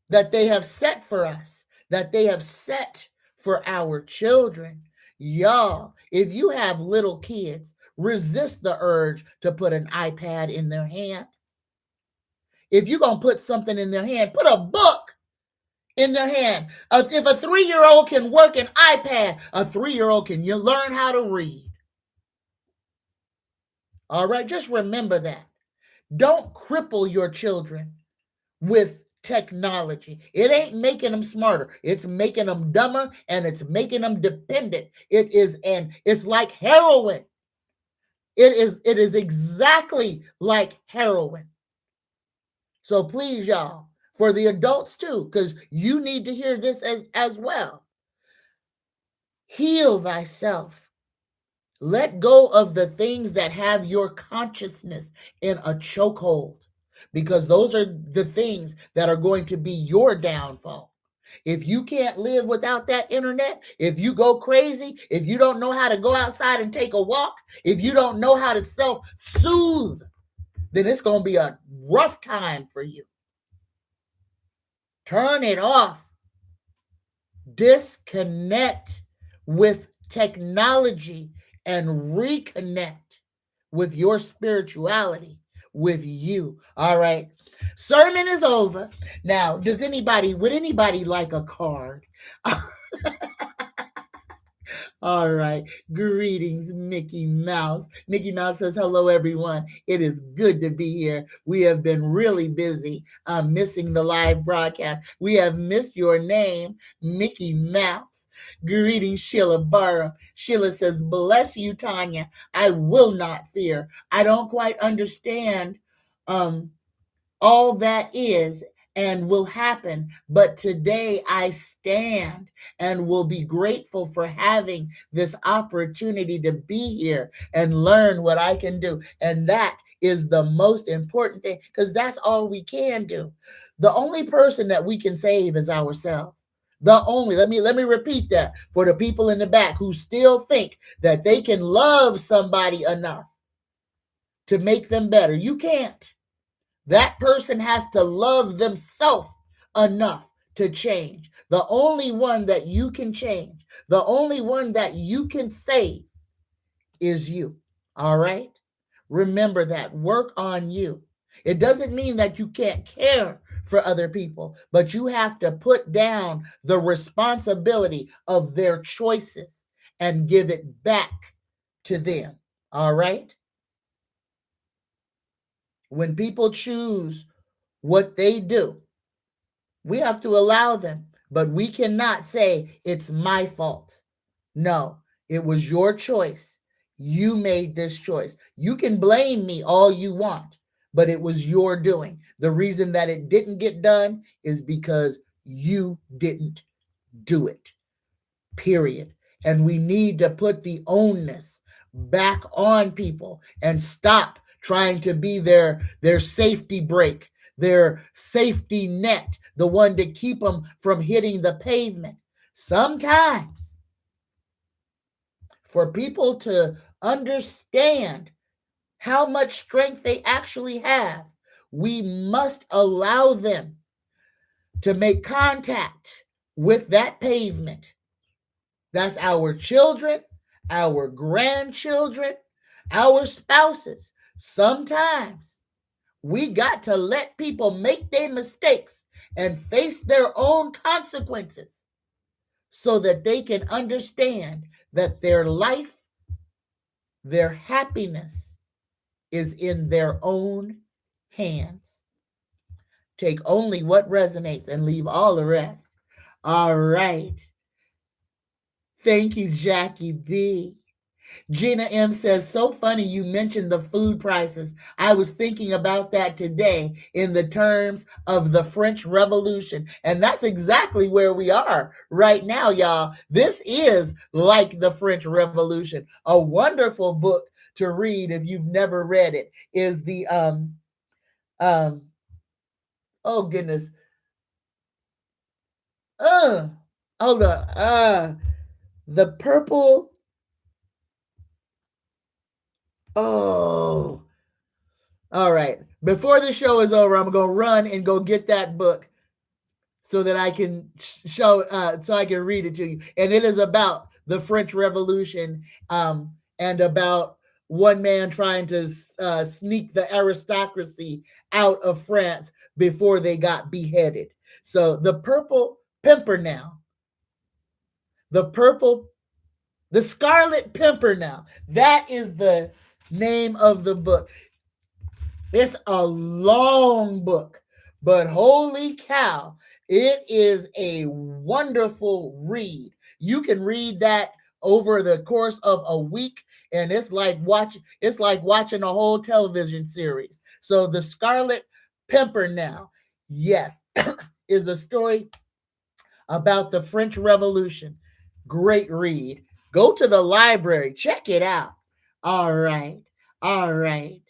that they have set for us, that they have set for our children. Y'all, if you have little kids, resist the urge to put an iPad in their hand. If you're going to put something in their hand, put a book in their hand. If a 3-year-old can work an iPad, a 3-year-old can learn how to read. All right, just remember that. Don't cripple your children with technology. It ain't making them smarter. It's making them dumber, and it's making them dependent. It's like heroin. It is exactly like heroin. So please, y'all, for the adults too, because you need to hear this as well. Heal thyself Let go of the things that have your consciousness in a chokehold, because those are the things that are going to be your downfall. If you can't live without that internet, if you go crazy, if you don't know how to go outside and take a walk, if you don't know how to self-soothe, then it's going to be a rough time for you. Turn it off. Disconnect with technology and reconnect with your spirituality, with you. All right. Sermon is over. Now, would anybody like a card? All right. Greetings, Mickey Mouse. Mickey Mouse says, hello, everyone. It is good to be here. We have been really busy missing the live broadcast. We have missed your name, Mickey Mouse. Greetings, Sheila Barham. Sheila says, bless you, Tanya. I will not fear. I don't quite understand all that is and will happen, but today I stand and will be grateful for having this opportunity to be here and learn what I can do. And that is the most important thing, because that's all we can do. The only person that we can save is ourselves. Let me repeat that for the people in the back who still think that they can love somebody enough to make them better. You can't. That person has to love themselves enough to change. The only one that you can change, the only one that you can save is you. All right? Remember that. Work on you. It doesn't mean that you can't care for other people, but you have to put down the responsibility of their choices and give it back to them. All right? When people choose what they do, we have to allow them, but we cannot say it's my fault. No, it was your choice. You made this choice. You can blame me all you want, but it was your doing. The reason that it didn't get done is because you didn't do it, period. And we need to put the onus back on people and stop trying to be their safety brake, their safety net, the one to keep them from hitting the pavement. Sometimes, for people to understand how much strength they actually have, we must allow them to make contact with that pavement. That's our children, our grandchildren, our spouses. Sometimes we got to let people make their mistakes and face their own consequences so that they can understand that their life, their happiness is in their own hands. Take only what resonates and leave all the rest. All right. Thank you, Jackie B. Gina M says, so funny you mentioned the food prices. I was thinking about that today in the terms of the French Revolution. And that's exactly where we are right now, y'all. This is like the French Revolution. A wonderful book to read if you've never read it is the oh goodness. Hold on. The Purple. Oh, all right. Before the show is over, I'm going to run and go get that book so that I can so I can read it to you. And it is about the French Revolution and about one man trying to sneak the aristocracy out of France before they got beheaded. So the Purple Pimpernel, the Scarlet Pimpernel, that is the name of the book. It's a long book, but holy cow, it is a wonderful read. You can read that over the course of a week, and it's like watching a whole television series. So the Scarlet Pimpernel, yes, is a story about the French Revolution. Great read. Go to the library. Check it out. All right. All right.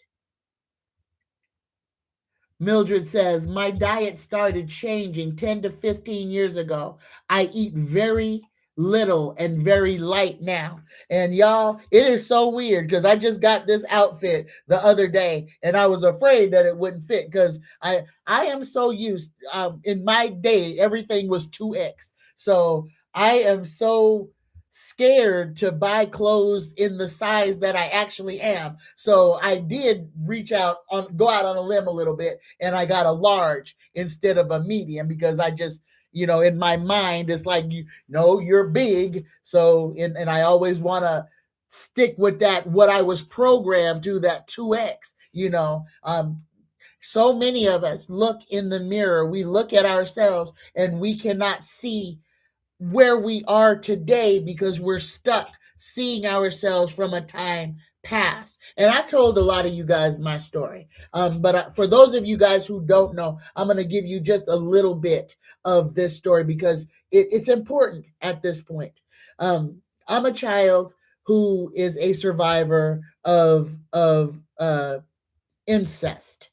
Mildred says, my diet started changing 10 to 15 years ago. I eat very little and very light now. And y'all, it is so weird because I just got this outfit the other day and I was afraid that it wouldn't fit because I am so used, in my day, everything was 2X. So I am so scared to buy clothes in the size that I actually am. So I did go out on a limb a little bit, and I got a large instead of a medium because I just, in my mind, it's like, you're big. So, and I always want to stick with that, what I was programmed to, that 2X, so many of us look in the mirror, we look at ourselves and we cannot see where we are today because we're stuck seeing ourselves from a time past. And I've told a lot of you guys my story. But for those of you guys who don't know, I'm going to give you just a little bit of this story because it's important at this point. I'm a child who is a survivor of incest.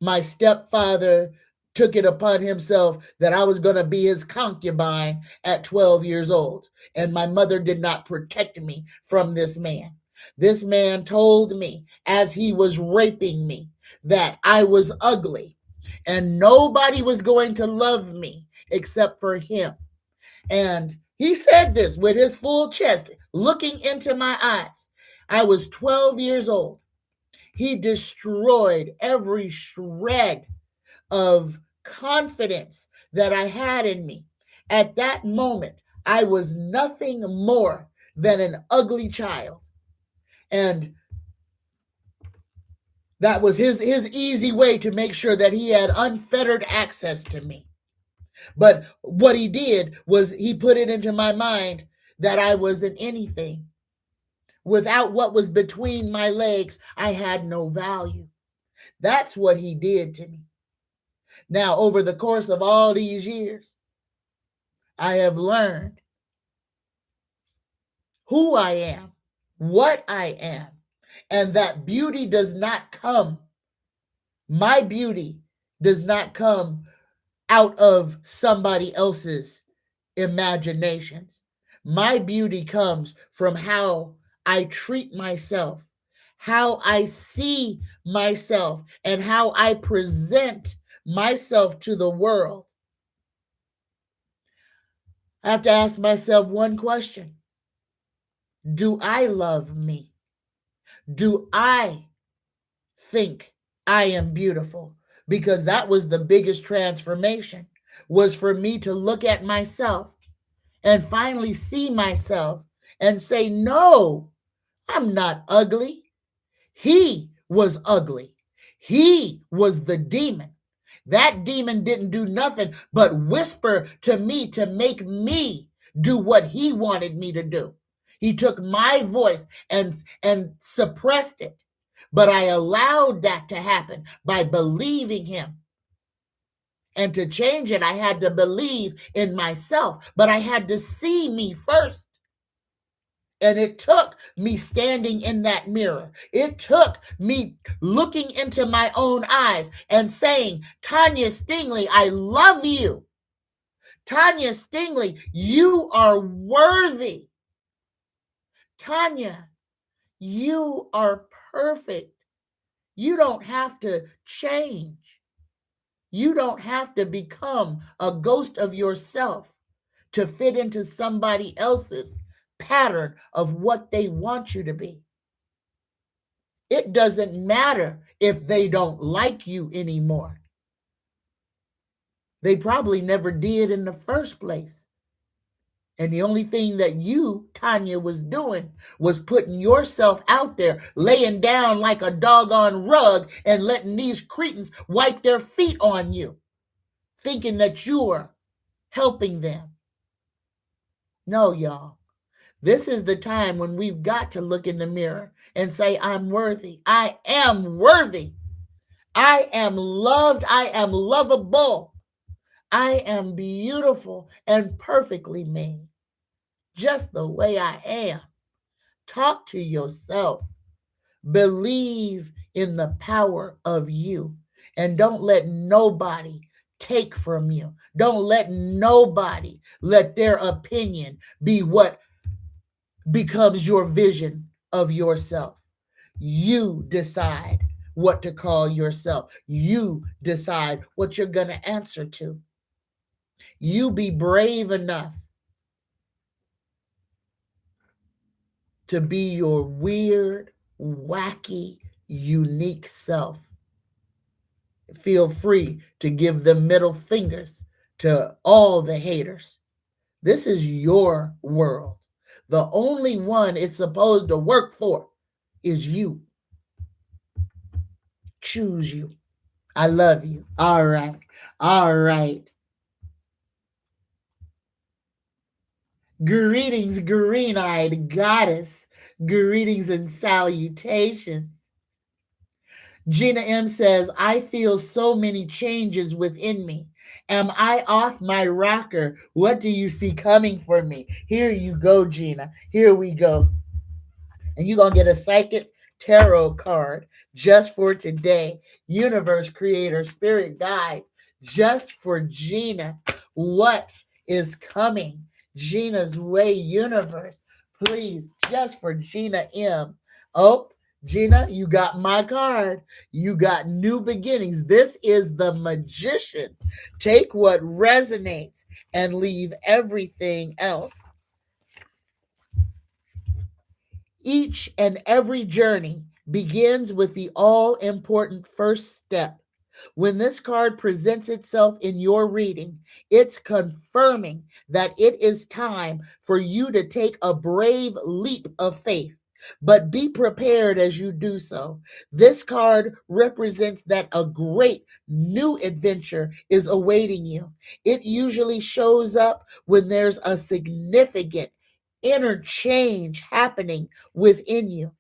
My stepfather took it upon himself that I was going to be his concubine at 12 years old. And my mother did not protect me from this man. This man told me as he was raping me that I was ugly and nobody was going to love me except for him. And he said this with his full chest, looking into my eyes. I was 12 years old. He destroyed every shred of confidence that I had in me. At that moment, I was nothing more than an ugly child. And that was his easy way to make sure that he had unfettered access to me. But what he did was he put it into my mind that I wasn't anything. Without what was between my legs, I had no value. That's what he did to me. Now, over the course of all these years, I have learned who I am, what I am, and that beauty does not come, my beauty does not come out of somebody else's imaginations. My beauty comes from how I treat myself, how I see myself, and how I present myself to the world. I have to ask myself one question. Do I love me? Do I think I am beautiful? Because that was the biggest transformation, was for me to look at myself and finally see myself and say, no, I'm not ugly. He was ugly. He was the demon. That demon didn't do nothing but whisper to me to make me do what he wanted me to do. He took my voice and suppressed it. But I allowed that to happen by believing him. And to change it, I had to believe in myself, but I had to see me first. And it took me standing in that mirror. It took me looking into my own eyes and saying, TanyaStingley, I love you. TanyaStingley, you are worthy. Tanya, you are perfect. You don't have to change. You don't have to become a ghost of yourself to fit into somebody else's pattern of what they want you to be. It doesn't matter if they don't like you anymore. They probably never did in the first place. And the only thing that you, Tanya, was doing was putting yourself out there, laying down like a doggone rug and letting these cretins wipe their feet on you, thinking that you're helping them. No, y'all. This is the time when we've got to look in the mirror and say, I'm worthy. I am worthy. I am loved. I am lovable. I am beautiful and perfectly made, just the way I am. Talk to yourself. Believe in the power of you. And don't let nobody take from you. Don't let nobody let their opinion be what becomes your vision of yourself. You decide what to call yourself. You decide what you're going to answer to. You be brave enough to be your weird, wacky, unique self. Feel free to give the middle fingers to all the haters. This is your world. The only one it's supposed to work for is you. Choose you. I love you. All right. All right. Greetings, green eyed goddess. Greetings and salutations. Gina M says, I feel so many changes within me. Am I off my rocker? What do you see coming for me? Here you go, Gina. Here we go. And you're going to get a psychic tarot card just for today. Universe, creator, spirit guides, just for Gina. What is coming? Gina's way, universe. Please, just for Gina M. Oh, Gina, you got my card. You got new beginnings. This is the magician. Take what resonates and leave everything else. Each and every journey begins with the all-important first step. When this card presents itself in your reading, it's confirming that it is time for you to take a brave leap of faith. But be prepared as you do so. This card represents that a great new adventure is awaiting you. It usually shows up when there's a significant inner change happening within you.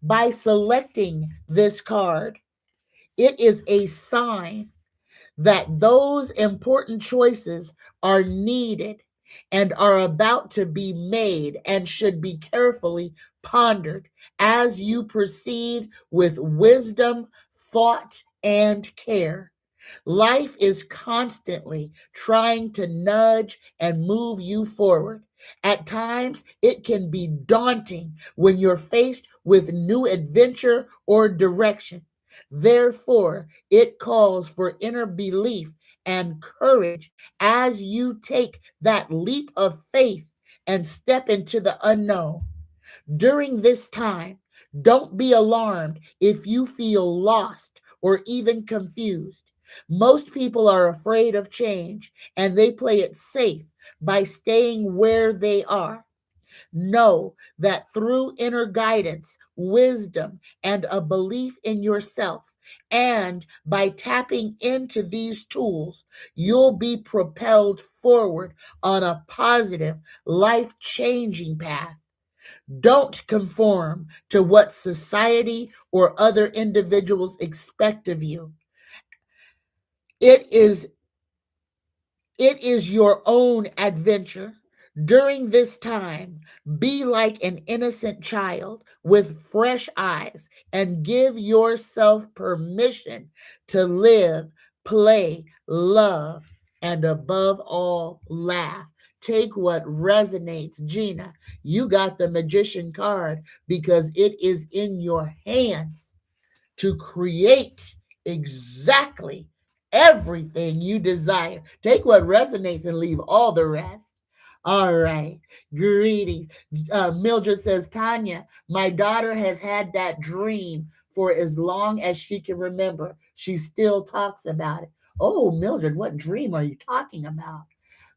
By selecting this card, it is a sign that those important choices are needed and are about to be made and should be carefully pondered as you proceed with wisdom, thought, and care. Life is constantly trying to nudge and move you forward. At times, it can be daunting when you're faced with new adventure or direction. Therefore, it calls for inner belief and courage as you take that leap of faith and step into the unknown. During this time, don't be alarmed if you feel lost or even confused. Most people are afraid of change and they play it safe by staying where they are. Know that through inner guidance, wisdom, and a belief in yourself, and by tapping into these tools, you'll be propelled forward on a positive, life-changing path. Don't conform to what society or other individuals expect of you. It is your own adventure. During this time, be like an innocent child with fresh eyes and give yourself permission to live, play, love, and above all, laugh. Take what resonates, Gina. You got the magician card because it is in your hands to create exactly everything you desire. Take what resonates and leave all the rest. All right. Greetings. Mildred says, Tanya, my daughter has had that dream for as long as she can remember. She still talks about it. Oh, Mildred, what dream are you talking about?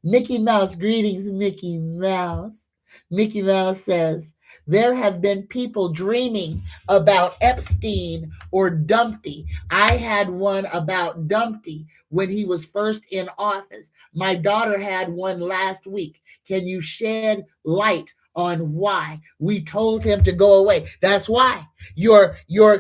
Mickey Mouse, greetings, Mickey Mouse. Mickey Mouse says, there have been people dreaming about Epstein or Dumpty. I had one about Dumpty when he was first in office. My daughter had one last week. Can you shed light on why we told him to go away. That's why your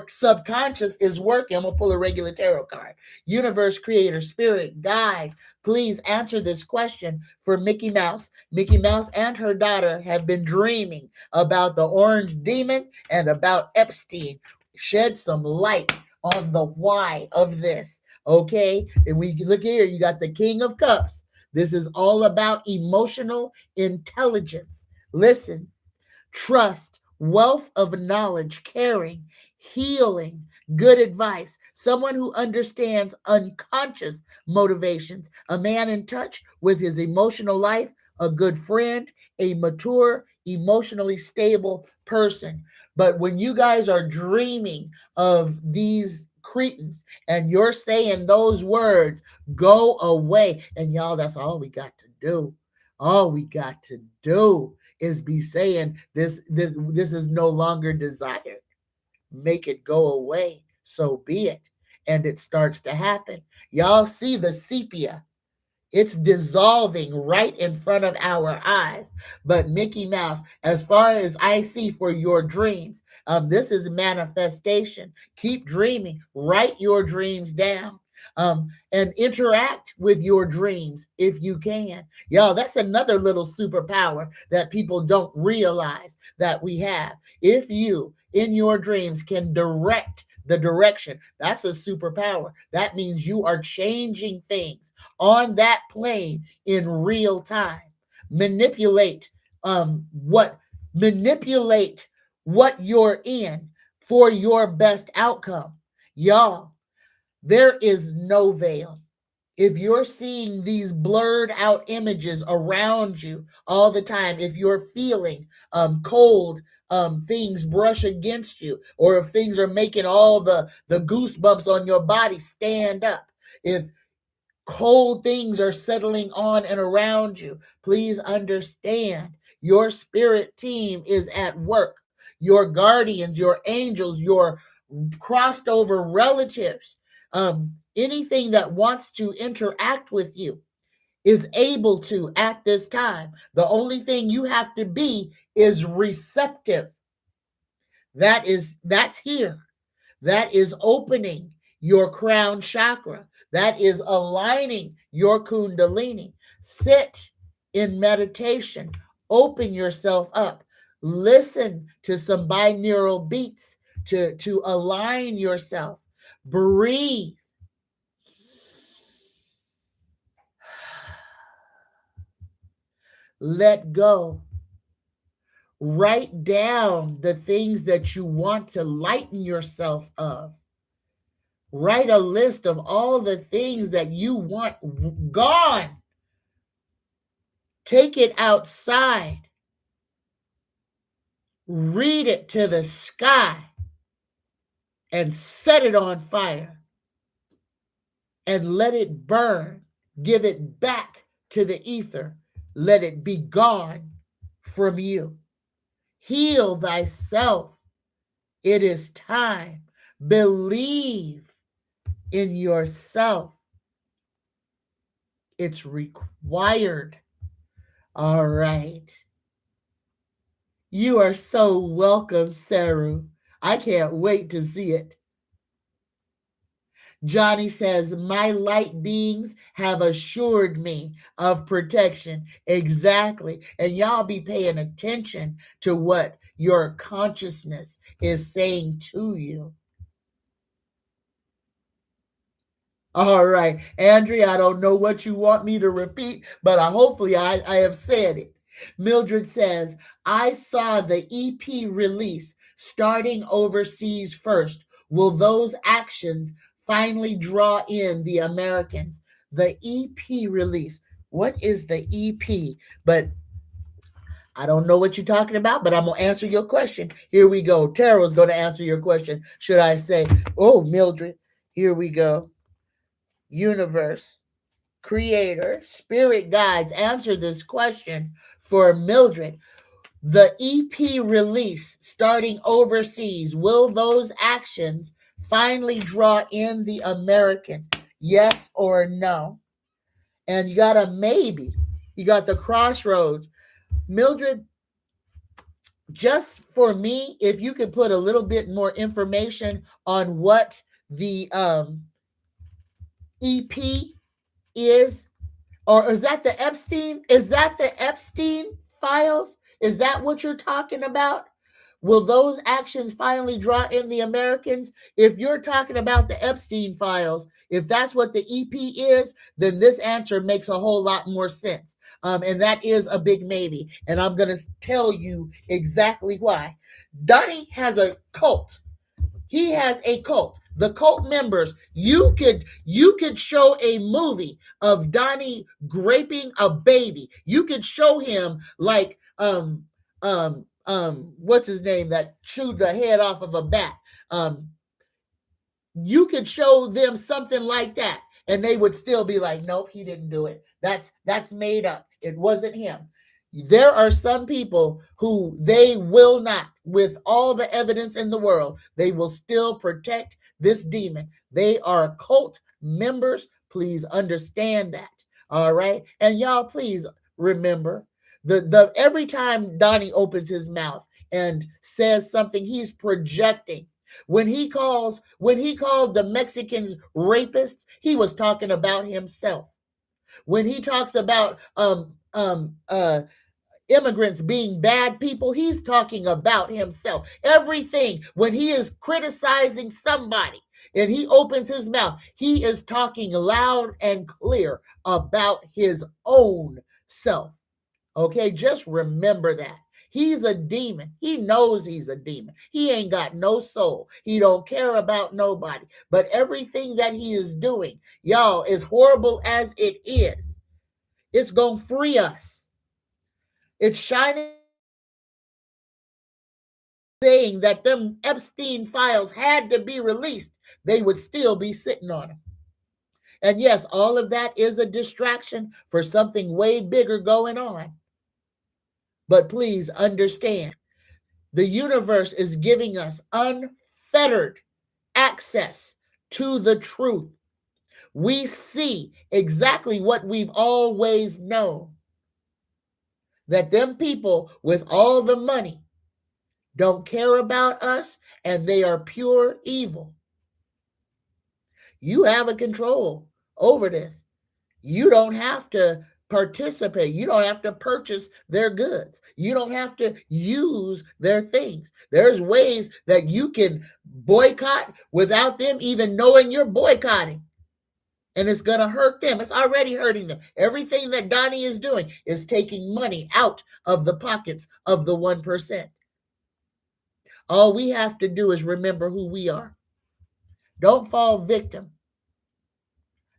subconscious is working. I'm gonna pull a regular tarot card. Universe, creator, spirit, guides, please answer this question for Mickey Mouse. Mickey Mouse and her daughter have been dreaming about the orange demon and about Epstein. Shed some light on the why of this. Okay, and we look here, you got the King of Cups. This is all about emotional intelligence. Listen, trust, wealth of knowledge, caring, healing, good advice, someone who understands unconscious motivations, a man in touch with his emotional life, a good friend, a mature, emotionally stable person. But when you guys are dreaming of these cretins and you're saying those words, go away. And y'all, that's all we got to do. All we got to do is be saying this is no longer desired. Make it go away. So be it. And it starts to happen. Y'all see the sepia. It's dissolving right in front of our eyes. But Mickey Mouse, as far as I see for your dreams, this is manifestation. Keep dreaming. Write your dreams down. And interact with your dreams if you can. Y'all, that's another little superpower that people don't realize that we have. If you, in your dreams, can direct the direction, that's a superpower. That means you are changing things on that plane in real time. Manipulate manipulate what you're in for your best outcome. Y'all, there is no veil. If you're seeing these blurred out images around you all the time, if you're feeling cold, things brush against you, or if things are making all the goosebumps on your body stand up, if cold things are settling on and around you, please understand your spirit team is at work. Your guardians, your angels, your crossed over relatives, anything that wants to interact with you is able to at this time. The only thing you have to be is receptive. That's here. That is opening your crown chakra. That is aligning your kundalini. Sit in meditation. Open yourself up. Listen to some binaural beats to align yourself. Breathe. Let go. Write down the things that you want to lighten yourself of. Write a list of all the things that you want gone. Take it outside. Read it to the sky and set it on fire and let it burn. Give it back to the ether. Let it be gone from you. Heal thyself. It is time. Believe in yourself. It's required. All right. You are so welcome, Saru. I can't wait to see it. Johnny says, my light beings have assured me of protection. Exactly. And y'all be paying attention to what your consciousness is saying to you. All right. Andrea, I don't know what you want me to repeat, but hopefully I have said it. Mildred says, I saw the EP release starting overseas first. Will those actions finally draw in the Americans? The EP release. What is the EP? But I don't know what you're talking about, but I'm going to answer your question. Here we go. Tara's going to answer your question. Should I say, oh, Mildred, here we go. Universe, creator, spirit guides, answer this question for Mildred. The EP release starting overseas, will those actions finally draw in the Americans? Yes or no? And you got a maybe. You got the crossroads. Mildred, just for me, if you could put a little bit more information on what the EP is, or is that the Epstein? Is that the Epstein files? Is that what you're talking about? Will those actions finally draw in the Americans? If you're talking about the Epstein files, if that's what the EP is, then this answer makes a whole lot more sense. And that is a big maybe. And I'm going to tell you exactly why. Donnie has a cult. He has a cult. The cult members, you could show a movie of Donnie raping a baby. You could show him like what's his name that chewed the head off of a bat. You could show them something like that and they would still be like, nope, he didn't do it. That's made up. It wasn't him. There are some people who they will not, with all the evidence in the world, they will still protect this demon. They are cult members. Please understand that. All right. And y'all, please remember the every time Donnie opens his mouth and says something, he's projecting. When he called the Mexicans rapists, he was talking about himself. When he talks about immigrants being bad people, he's talking about himself. Everything, when he is criticizing somebody and he opens his mouth, he is talking loud and clear about his own self. Okay, just remember that. He's a demon. He knows he's a demon. He ain't got no soul. He don't care about nobody. But everything that he is doing, y'all, as horrible as it is, it's going to free us. It's shining, saying that them Epstein files had to be released. They would still be sitting on them. And yes, all of that is a distraction for something way bigger going on. But please understand, the universe is giving us unfettered access to the truth. We see exactly what we've always known, that them people with all the money don't care about us and they are pure evil. You have a control over this. You don't have to participate. You don't have to purchase their goods. You don't have to use their things. There's ways that you can boycott without them even knowing you're boycotting. And it's going to hurt them. It's already hurting them. Everything that Donnie is doing is taking money out of the pockets of the 1%. All we have to do is remember who we are. Don't fall victim.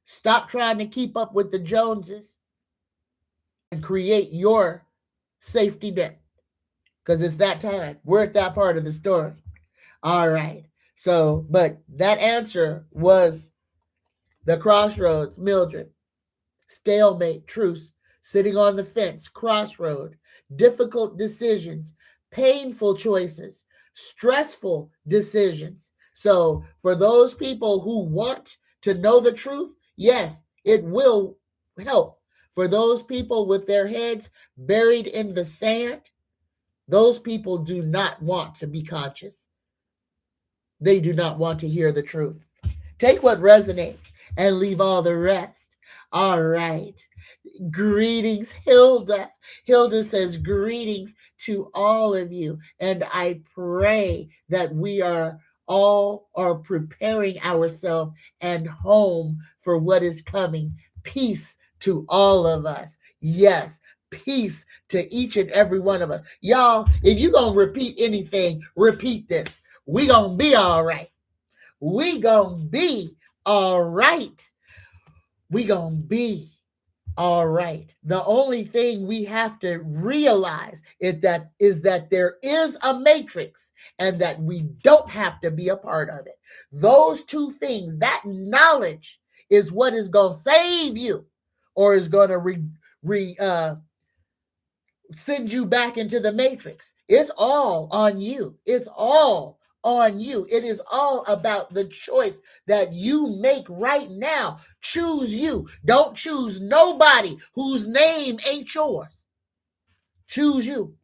Stop trying to keep up with the Joneses and create your safety net, because it's that time. We're at that part of the story. All right. So, but that answer was the crossroads, Mildred. Stalemate, truce, sitting on the fence, crossroad, difficult decisions, painful choices, stressful decisions. So for those people who want to know the truth, yes, it will help. For those people with their heads buried in the sand, those people do not want to be conscious. They do not want to hear the truth. Take what resonates and leave all the rest. All right. Greetings, Hilda. Hilda says, greetings to all of you. And I pray that we are all preparing ourselves and home for what is coming. Peace to all of us. Yes, peace to each and every one of us. Y'all, if you're going to repeat anything, repeat this. We going to be all right. We going to be all right. We going to be all right. The only thing we have to realize is that there is a matrix and that we don't have to be a part of it. Those two things, that knowledge is what is going to save you or is going to send you back into the matrix. It's all on you. It's all on you. It is all about the choice that you make right now. Choose you. Don't choose nobody whose name ain't yours. Choose you.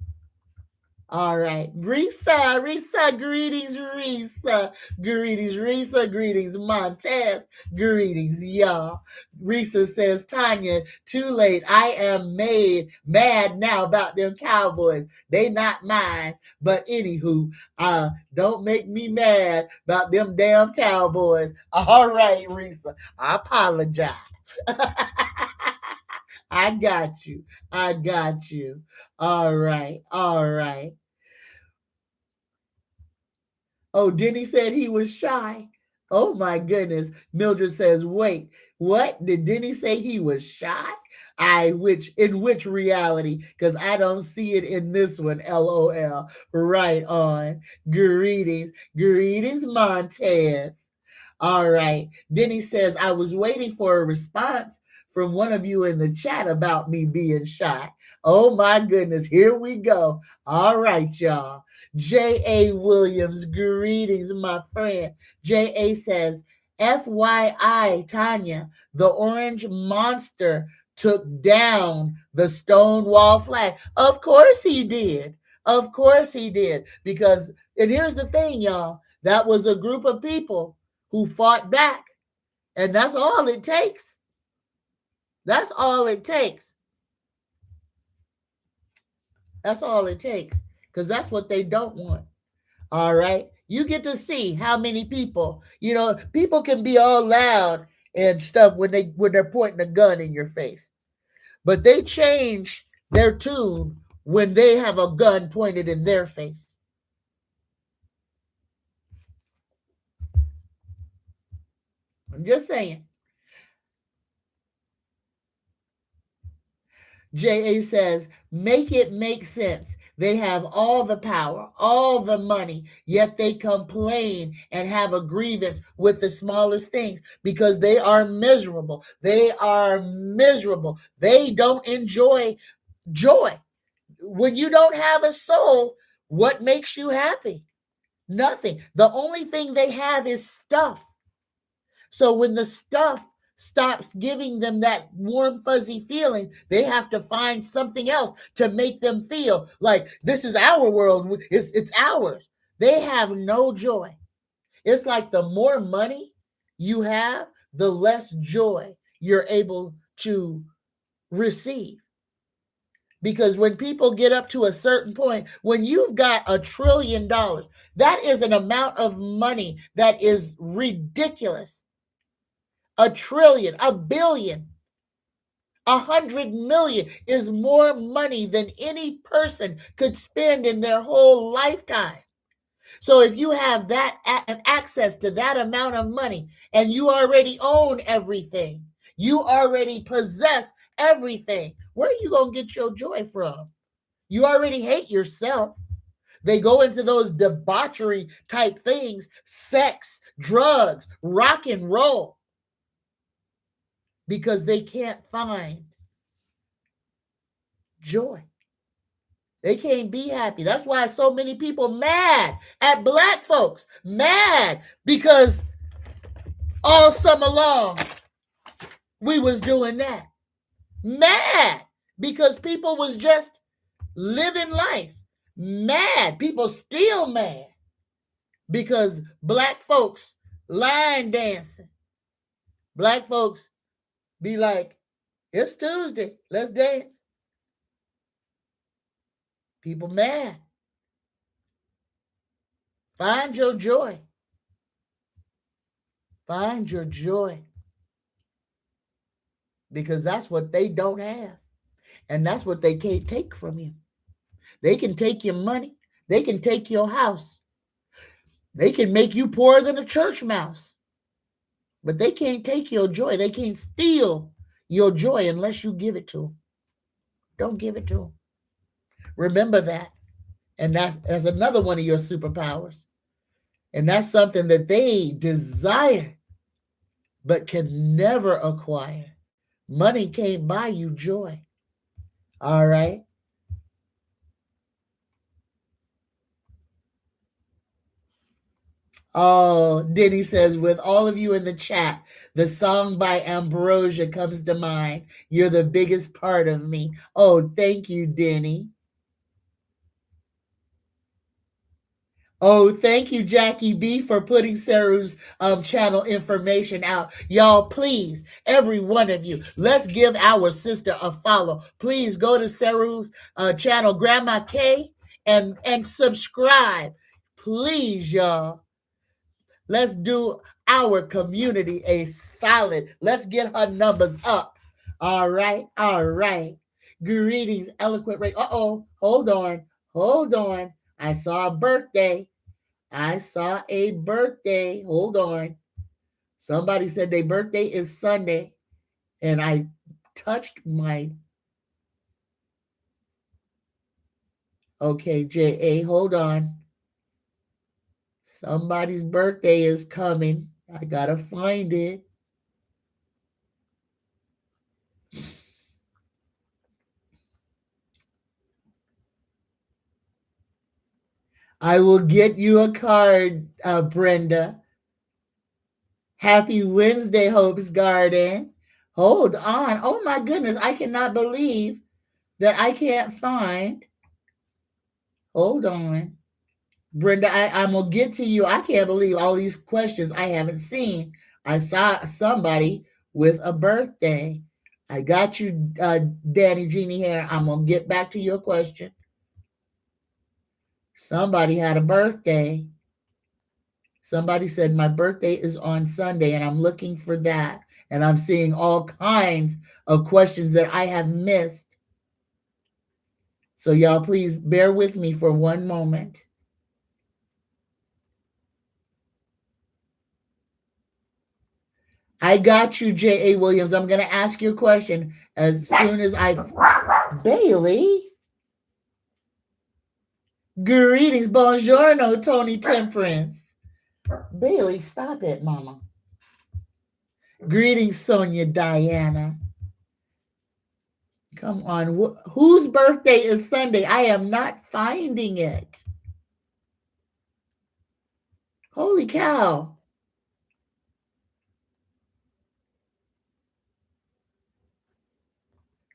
All right. Risa, greetings, Risa. Greetings, Risa. Greetings, Montez. Greetings, y'all. Risa says, Tanya, too late. I am mad now about them Cowboys. They not mine. But anywho, don't make me mad about them damn Cowboys. All right, Risa. I apologize. I got you. I got you. All right. All right. Oh, Denny said he was shy. Oh my goodness. Mildred says, wait, what? Did Denny say he was shy? In which reality? Because I don't see it in this one. LOL. Right on. Greetings. Greetings, Montez. All right. Denny says, I was waiting for a response from one of you in the chat about me being shy. Oh my goodness. Here we go. All right, y'all. J.A. Williams, greetings, my friend. J.A. says, FYI, Tanya, the orange monster took down the Stonewall flag. Of course he did. Of course he did. Because, and here's the thing, y'all, that was a group of people who fought back. And that's all it takes. That's all it takes. That's all it takes. Because that's what they don't want. All right. You get to see how many people, people can be all loud and stuff when they're pointing a gun in your face. But they change their tune when they have a gun pointed in their face. I'm just saying. J.A. says, make it make sense. They have all the power, all the money, yet they complain and have a grievance with the smallest things because they are miserable. They are miserable. They don't enjoy joy. When you don't have a soul, what makes you happy? Nothing. The only thing they have is stuff. So when the stuff stops giving them that warm, fuzzy feeling, they have to find something else to make them feel like this is our world. It's ours. They have no joy. It's like the more money you have, the less joy you're able to receive. Because when people get up to a certain point, when you've got $1 trillion, that is an amount of money that is ridiculous. 1 trillion, 1 billion, 100 million is more money than any person could spend in their whole lifetime. So if you have that access to that amount of money and you already own everything, you already possess everything, where are you going to get your joy from? You already hate yourself. They go into those debauchery type things, sex, drugs, rock and roll, because they can't find joy. They can't be happy. That's why so many people mad at Black folks. Mad because all summer long we was doing that. Mad because people was just living life. Mad. People still mad because Black folks line dancing. Black folks be like, it's Tuesday, let's dance. People mad. Find your joy. Find your joy. Because that's what they don't have. And that's what they can't take from you. They can take your money. They can take your house. They can make you poorer than a church mouse. But they can't take your joy. They can't steal your joy unless you give it to them. Don't give it to them. Remember that. And that's another one of your superpowers. And that's something that they desire but can never acquire. Money can't buy you joy. All right. Oh, Denny says, with all of you in the chat, the song by Ambrosia comes to mind. You're the biggest part of me. Oh, thank you, Denny. Oh, thank you, Jackie B, for putting Saru's channel information out. Y'all, please, every one of you, let's give our sister a follow. Please go to Saru's channel, Grandma K, and subscribe. Please, y'all. Let's do our community a solid. Let's get her numbers up. All right, all right. Greetings, eloquent Ray. Uh-oh, hold on, hold on. I saw a birthday. I saw a birthday. Hold on. Somebody said their birthday is Sunday, and I touched my. Okay, J.A., hold on. Somebody's birthday is coming. I gotta find it. I will get you a card, Brenda. Happy Wednesday, Hope's Garden. Hold on. Oh my goodness, I cannot believe that I can't find. Hold on. Brenda, I'm going to get to you. I can't believe all these questions I haven't seen. I saw somebody with a birthday. I got you, Danny Jeannie here. I'm going to get back to your question. Somebody had a birthday. Somebody said my birthday is on Sunday, and I'm looking for that. And I'm seeing all kinds of questions that I have missed. So y'all please bear with me for one moment. I got you, J.A. Williams. I'm going to ask you a question as soon as I... Bailey? Greetings. Buongiorno, Tony Temperance. Bailey, stop it, mama. Greetings, Sonia Diana. Come on. Whose birthday is Sunday? I am not finding it. Holy cow.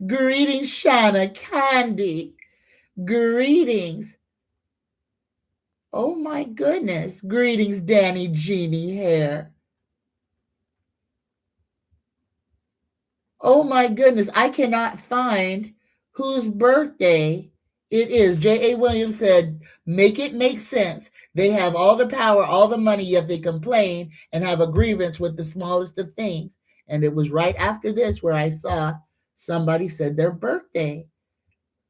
Greetings, Shauna Candy. Greetings. Oh my goodness. Greetings, Danny Jeannie Hair. Oh my goodness. I cannot find whose birthday it is. J.A. Williams said, make it make sense. They have all the power, all the money, yet they complain and have a grievance with the smallest of things. And it was right after this where I saw somebody said their birthday.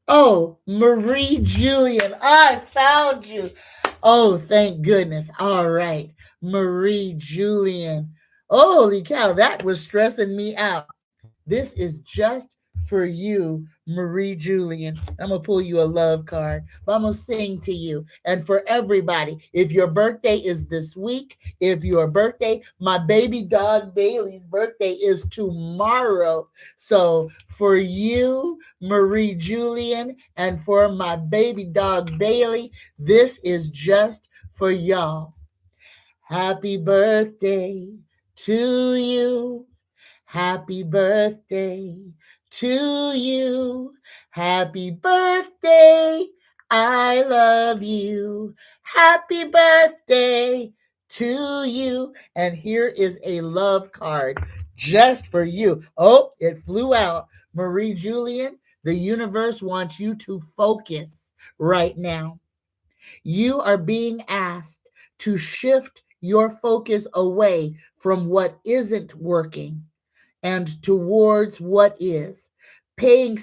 Oh, Marie Julian, I found you. Oh, thank goodness. All right, Marie Julian. Holy cow, that was stressing me out. This is just for you, Marie Julian. I'm going to pull you a love card. I'm going to sing to you. And for everybody, if your birthday is this week, my baby dog Bailey's birthday is tomorrow. So for you, Marie Julian, and for my baby dog Bailey, this is just for y'all. Happy birthday to you. Happy birthday to you. Happy birthday. I love you. Happy birthday to you. And here is a love card just for you. Oh, it flew out. Marie Julian, the universe wants you to focus right now. You are being asked to shift your focus away from what isn't working and towards what is. Paying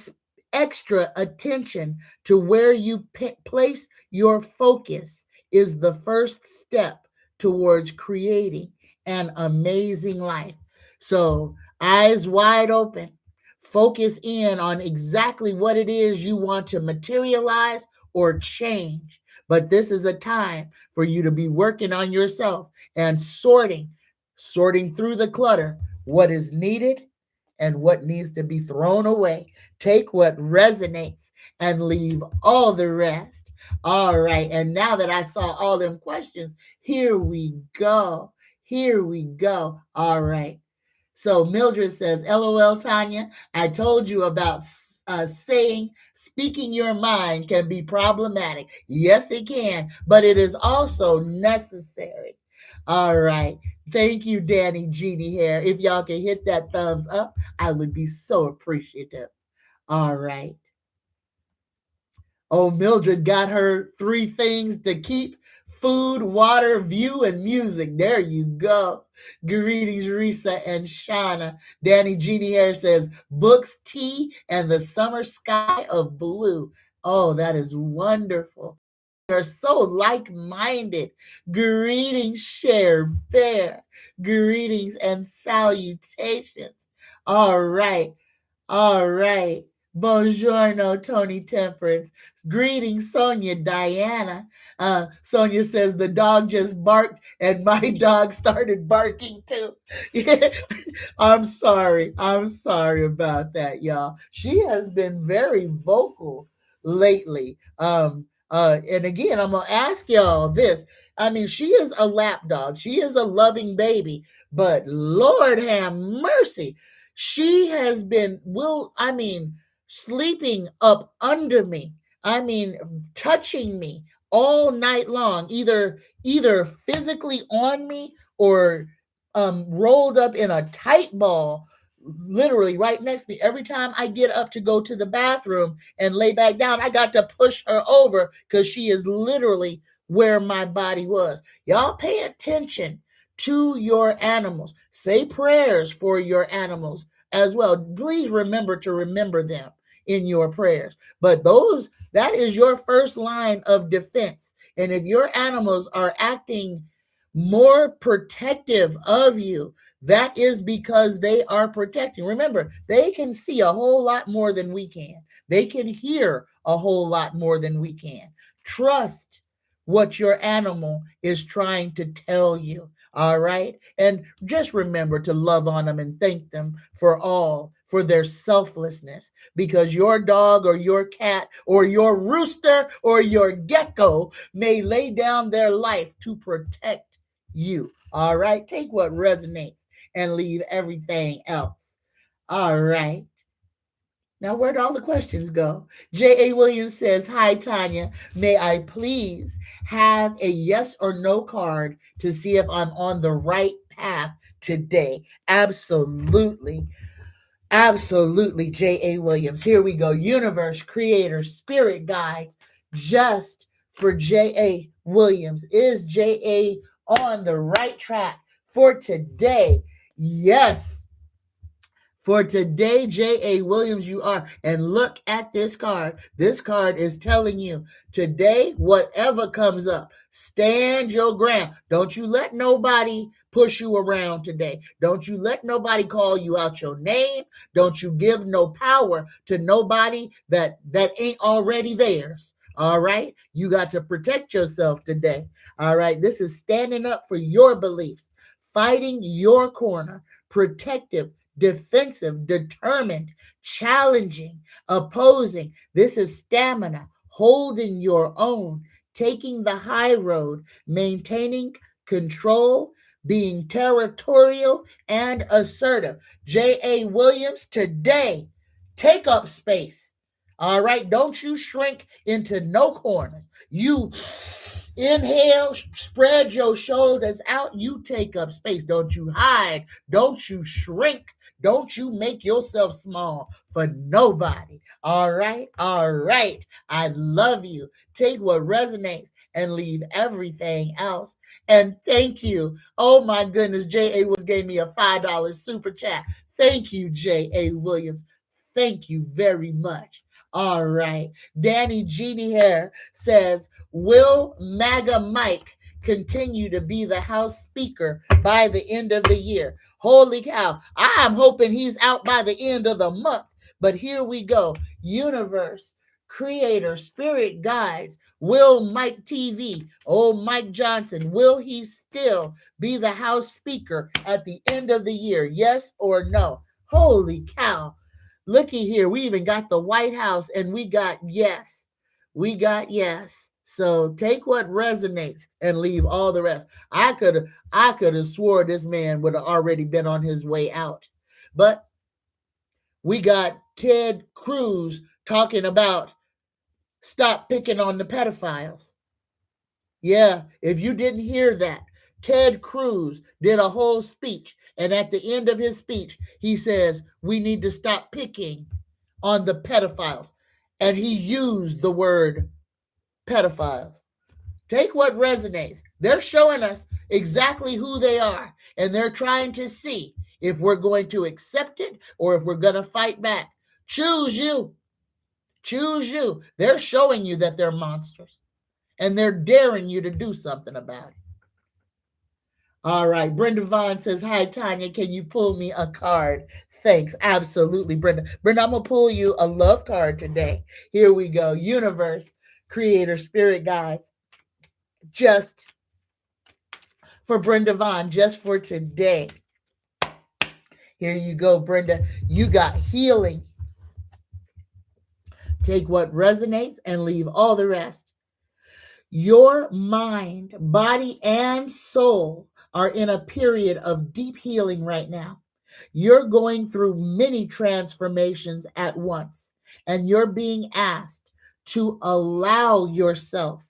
extra attention to where you place your focus is the first step towards creating an amazing life. So, eyes wide open, focus in on exactly what it is you want to materialize or change. But this is a time for you to be working on yourself and sorting through the clutter, what is needed and what needs to be thrown away. Take what resonates and leave all the rest. All right. And now that I saw all them questions, here we go. Here we go. All right. So Mildred says, LOL, Tanya, I told you about saying, speaking your mind can be problematic. Yes, it can, but it is also necessary. All right. Thank you, Danny Jeannie Hair. If y'all can hit that thumbs up, I would be so appreciative. All right. Oh, Mildred got her 3 things to keep: food, water, view, and music. There you go. Greetings, Risa and Shauna. Danny Jeannie Hair says, books, tea, and the summer sky of blue. Oh, that is wonderful. Are so like-minded. Greetings, Share Bear. Greetings and salutations. All right. All right. Buongiorno, Tony Temperance. Greetings, Sonia Diana. Sonia says the dog just barked and my dog started barking too. I'm sorry. I'm sorry about that, y'all. She has been very vocal lately. And again, I'm gonna ask y'all this. I mean, she is a lap dog. She is a loving baby, but Lord have mercy, she has been, sleeping up under me. I mean, touching me all night long, either physically on me or rolled up in a tight ball, literally right next to me. Every time I get up to go to the bathroom and lay back down, I got to push her over because she is literally where my body was. Y'all pay attention to your animals. Say prayers for your animals as well. Please remember to remember them in your prayers. But that is your first line of defense. And if your animals are acting more protective of you, that is because they are protecting. Remember, they can see a whole lot more than we can. They can hear a whole lot more than we can. Trust what your animal is trying to tell you. All right. And just remember to love on them and thank them for their selflessness, because your dog or your cat or your rooster or your gecko may lay down their life to protect you. All right. Take what resonates and leave everything else. All right. Now, where'd all the questions go? J.A. Williams says, hi, Tanya. May I please have a yes or no card to see if I'm on the right path today? Absolutely. Absolutely, J.A. Williams. Here we go. Universe, creator, spirit guides, just for J.A. Williams. Is J.A. on the right track for today? Yes. For today, J.A. Williams, you are. And look at this card. This card is telling you today, whatever comes up, stand your ground. Don't you let nobody push you around today. Don't you let nobody call you out your name. Don't you give no power to nobody that ain't already theirs. All right. You got to protect yourself today. All right. This is standing up for your beliefs, fighting your corner, protective, defensive, determined, challenging, opposing. This is stamina, holding your own, taking the high road, maintaining control, being territorial and assertive. J.A. Williams, today, take up space. All right. Don't you shrink into no corners. You inhale, spread your shoulders out. You take up space. Don't you hide. Don't you shrink. Don't you make yourself small for nobody. All right. All right. I love you. Take what resonates and leave everything else. And thank you. Oh my goodness. J.A. Williams gave me a $5 super chat. Thank you, J.A. Williams. Thank you very much. All right. Danny Jeannie Hair says, will MAGA Mike continue to be the House Speaker by the end of the year? Holy cow. I'm hoping he's out by the end of the month. But here we go. Universe, creator, spirit guides. Will Mike TV, Mike Johnson, will he still be the House Speaker at the end of the year? Yes or no? Holy cow. Looky here, we even got the White House and we got yes. We got yes. So take what resonates and leave all the rest. I could have swore this man would have already been on his way out. But We got Ted Cruz talking about stop picking on the pedophiles. Yeah, if you didn't hear that, Ted Cruz did a whole speech. And at the end of his speech, he says, we need to stop picking on the pedophiles. And he used the word pedophiles. Take what resonates. They're showing us exactly who they are. And they're trying to see if we're going to accept it or if we're going to fight back. Choose you. Choose you. They're showing you that they're monsters. And they're daring you to do something about it. All right. Brenda Vaughn says, hi, Tanya. Can you pull me a card? Thanks. Absolutely, Brenda. Brenda, I'm going to pull you a love card today. Here we go. Universe, Creator, Spirit Guides. Just for Brenda Vaughn, just for today. Here you go, Brenda. You got healing. Take what resonates and leave all the rest. Your mind, body, and soul are in a period of deep healing right now. You're going through many transformations at once, and you're being asked to allow yourself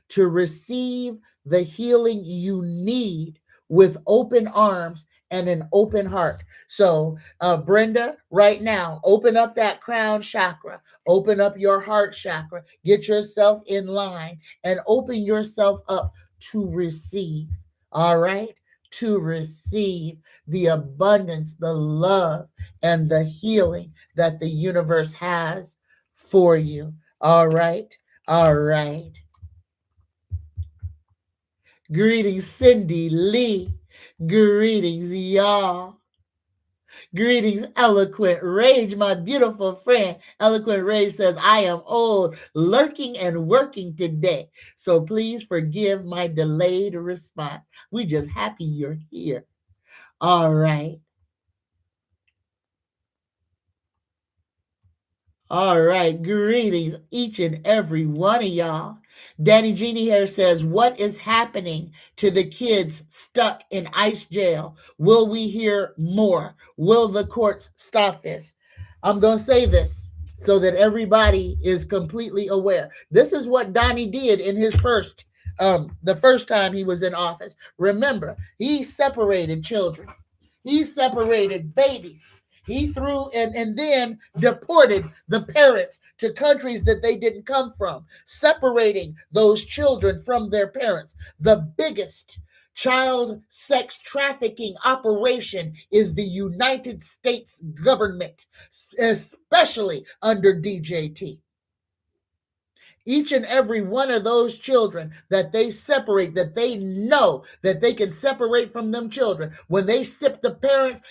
to receive the healing you need with open arms and an open heart. So, Brenda, right now, open up that crown chakra, open up your heart chakra, get yourself in line, and open yourself up to receive. All right? To receive the abundance, the love, and the healing that the universe has for you. All right? All right. Greetings, Cindy Lee. Greetings, y'all. Greetings, Eloquent Rage, my beautiful friend. Eloquent Rage says, I am old, lurking and working today. So please forgive my delayed response. We just happy you're here. All right. All right. Greetings, each and every one of y'all. Danny Jeannie here says, what is happening to the kids stuck in ICE jail? Will we hear more? Will the courts stop this? I'm going to say this so that everybody is completely aware. This is what Donnie did in his the first time he was in office. Remember, he separated children. He separated babies. He threw and then deported the parents to countries that they didn't come from, separating those children from their parents. The biggest child sex trafficking operation is the United States government, especially under DJT. Each and every one of those children that they separate, that they know that they can separate from them children, when they ship the parents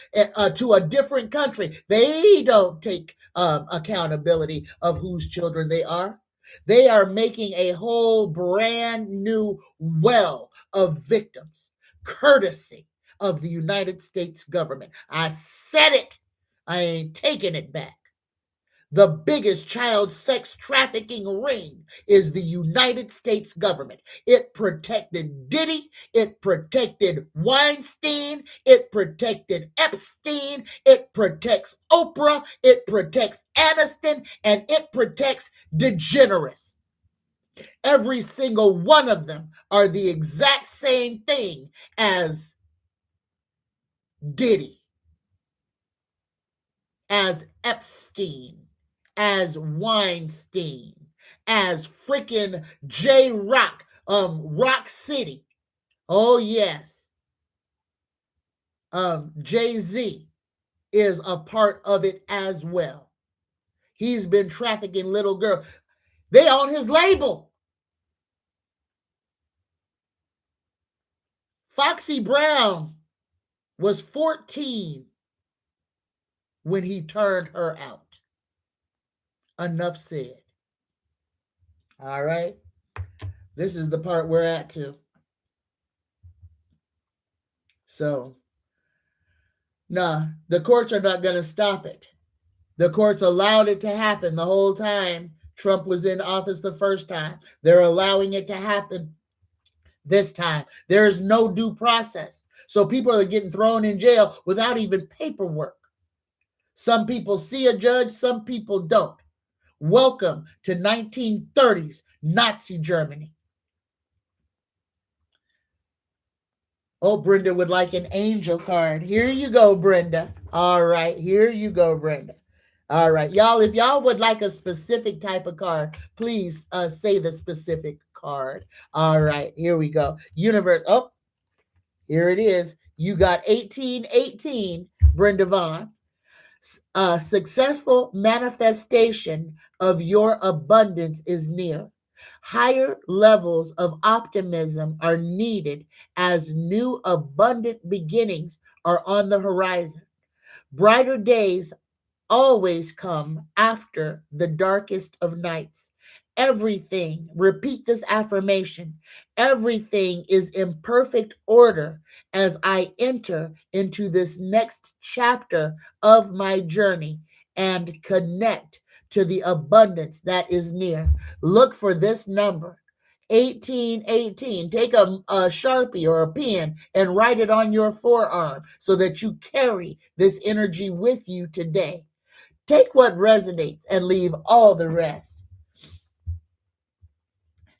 to a different country, they don't take accountability of whose children they are. They are making a whole brand new well of victims, courtesy of the United States government. I said it. I ain't taking it back. The biggest child sex trafficking ring is the United States government. It protected Diddy. It protected Weinstein. It protected Epstein. It protects Oprah. It protects Aniston. And it protects DeGeneres. Every single one of them are the exact same thing as Diddy, as Epstein, as Weinstein, as freaking J Rock, Rock City. Oh yes. Jay-Z is a part of it as well. He's been trafficking little girls. They on his label. Foxy Brown was 14 when he turned her out. Enough said. All right. This is the part we're at too. So, nah, the courts are not going to stop it. The courts allowed it to happen the whole time Trump was in office the first time. They're allowing it to happen this time. There is no due process. So people are getting thrown in jail without even paperwork. Some people see a judge, some people don't. Welcome to 1930s Nazi Germany. Oh, Brenda would like an angel card. Here you go, Brenda. All right, here you go, Brenda. All right, y'all, if y'all would like a specific type of card, please say the specific card. All right, here we go. Universe. Oh, here it is. You got 1818, Brenda Vaughn. A successful manifestation of your abundance is near. Higher levels of optimism are needed as new abundant beginnings are on the horizon. Brighter days always come after the darkest of nights. Everything, repeat this affirmation, everything is in perfect order as I enter into this next chapter of my journey and connect to the abundance that is near. Look for this number. 1818. Take a Sharpie or a pen and write it on your forearm so that you carry this energy with you today. Take what resonates and leave all the rest.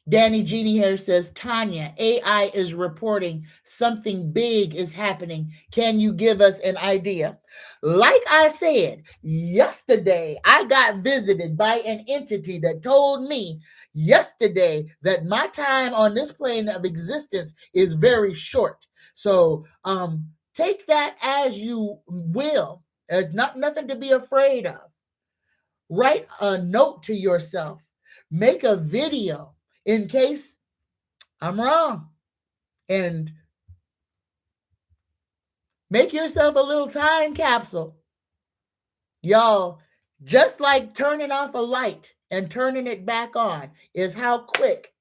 Danny Jeannie here says, Tanya, AI is reporting something big is happening. Can you give us an idea? Like I said, yesterday I got visited by an entity that told me yesterday that my time on this plane of existence is very short. So take that as you will. There's nothing to be afraid of. Write a note to yourself. Make a video in case I'm wrong. And make yourself a little time capsule. Y'all, just like turning off a light and turning it back on is how quick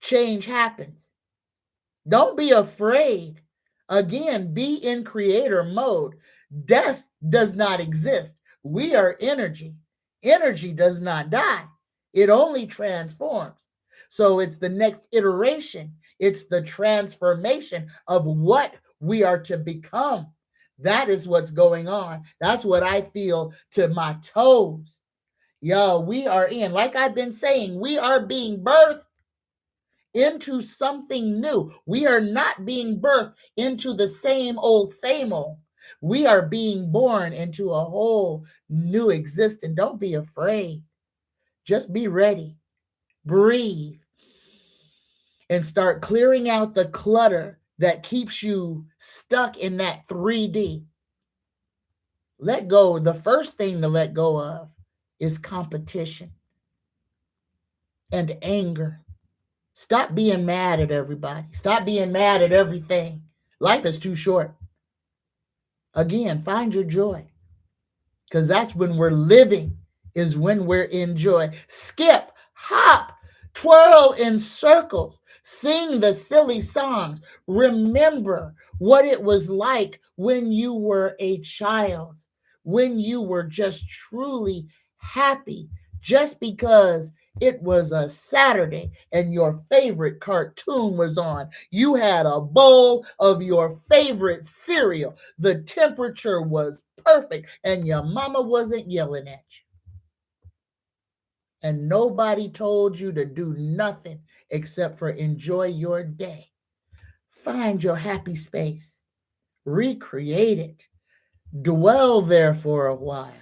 change happens. Don't be afraid. Again, be in creator mode. Death does not exist. We are energy. Energy does not die. It only transforms. So it's the next iteration. It's the transformation of what we are to become. That is what's going on. That's what I feel to my toes. Yo, we are in, like I've been saying, we are being birthed into something new. We are not being birthed into the same old, same old. We are being born into a whole new existence. Don't be afraid. Just be ready. Breathe and start clearing out the clutter that keeps you stuck in that 3D. Let go. The first thing to let go of is competition and anger. Stop being mad at everybody. Stop being mad at everything. Life is too short. Again, find your joy. Because that's when we're living, is when we're in joy. Skip, hop, twirl in circles. Sing the silly songs. Remember what it was like when you were a child, when you were just truly happy, just because it was a Saturday and your favorite cartoon was on. You had a bowl of your favorite cereal. The temperature was perfect and your mama wasn't yelling at you. And nobody told you to do nothing except for enjoy your day. Find your happy space. Recreate it. Dwell there for a while.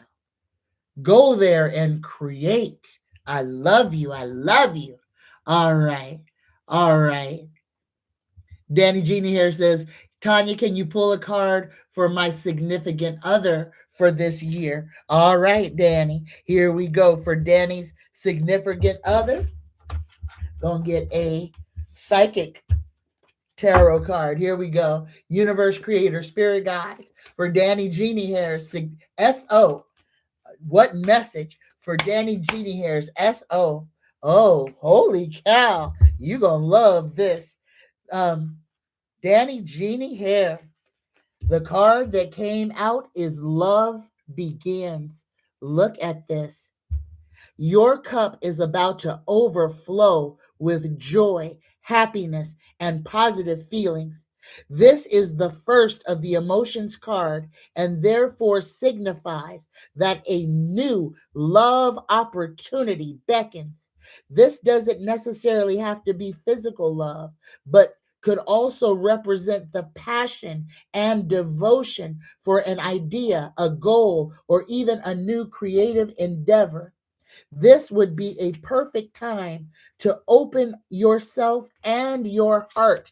Go there and create. I love you. I love you. All right. All right. Danny Jeannie here says, Tanya, can you pull a card for my significant other for this year? All right, Danny. Here we go for Danny's significant other. Gonna get a psychic tarot card. Here we go. Universe Creator, Spirit Guides for Danny Jeannie here. S.O. What message for Danny Jeannie Hair's S.O.? Oh, holy cow. You gonna love this. Danny Jeannie Hair. The card that came out is Love Begins. Look at this. Your cup is about to overflow with joy, happiness, and positive feelings. This is the first of the emotions card and therefore signifies that a new love opportunity beckons. This doesn't necessarily have to be physical love, but could also represent the passion and devotion for an idea, a goal, or even a new creative endeavor. This would be a perfect time to open yourself and your heart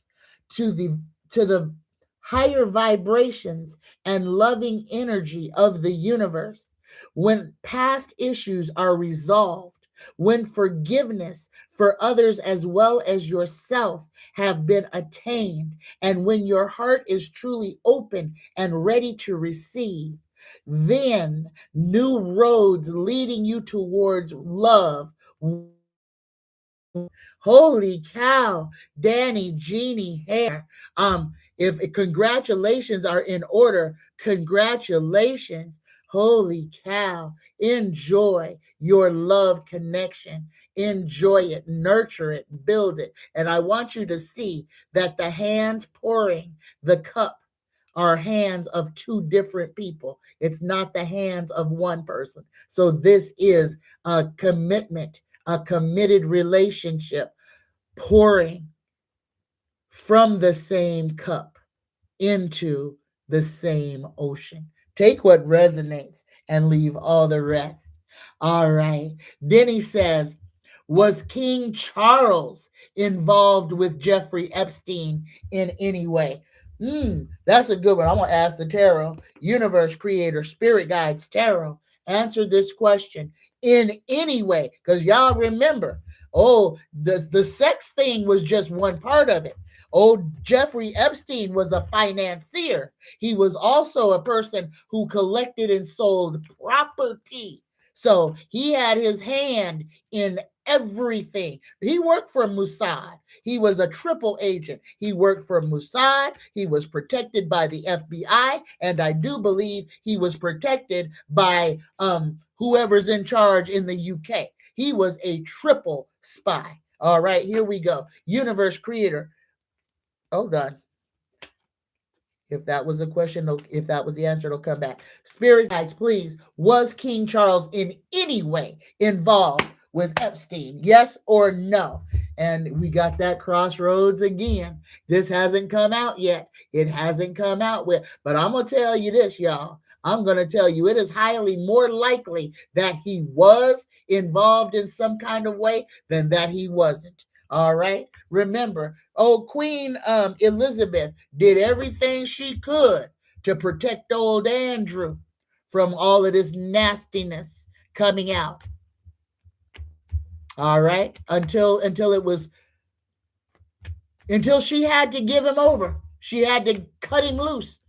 to the higher vibrations and loving energy of the universe. When past issues are resolved, when forgiveness for others as well as yourself have been attained, and when your heart is truly open and ready to receive, then new roads leading you towards love. Holy cow, Danny, Jeannie, hair. If congratulations are in order, congratulations. Holy cow. Enjoy your love connection. Enjoy it, nurture it, build it. And I want you to see that the hands pouring the cup are hands of two different people. It's not the hands of one person. So this is a commitment, a committed relationship pouring from the same cup into the same ocean. Take what resonates and leave all the rest. All right. Denny says, was King Charles involved with Jeffrey Epstein in any way? That's a good one. I'm going to ask the tarot, universe creator, spirit guides, tarot, answer this question in any way. Because y'all remember, the sex thing was just one part of it. Jeffrey Epstein was a financier. He was also a person who collected and sold property. So he had his hand in everything. He worked for Mossad. He was a triple agent. He worked for Mossad. He was protected by the FBI, and I do believe he was protected by whoever's in charge in the UK. He was a triple spy. All right, here we go. Universe creator. Hold on. If that was a question, if that was the answer, it'll come back. Spirit guides, please. Was King Charles in any way involved with Epstein? Yes or no? And we got that crossroads again. This hasn't come out yet. It hasn't come out with, but I'm going to tell you this, y'all. I'm going to tell you it is highly more likely that he was involved in some kind of way than that he wasn't. All right. Remember, Queen Elizabeth did everything she could to protect old Andrew from all of this nastiness coming out. All right. Until she had to give him over. She had to cut him loose.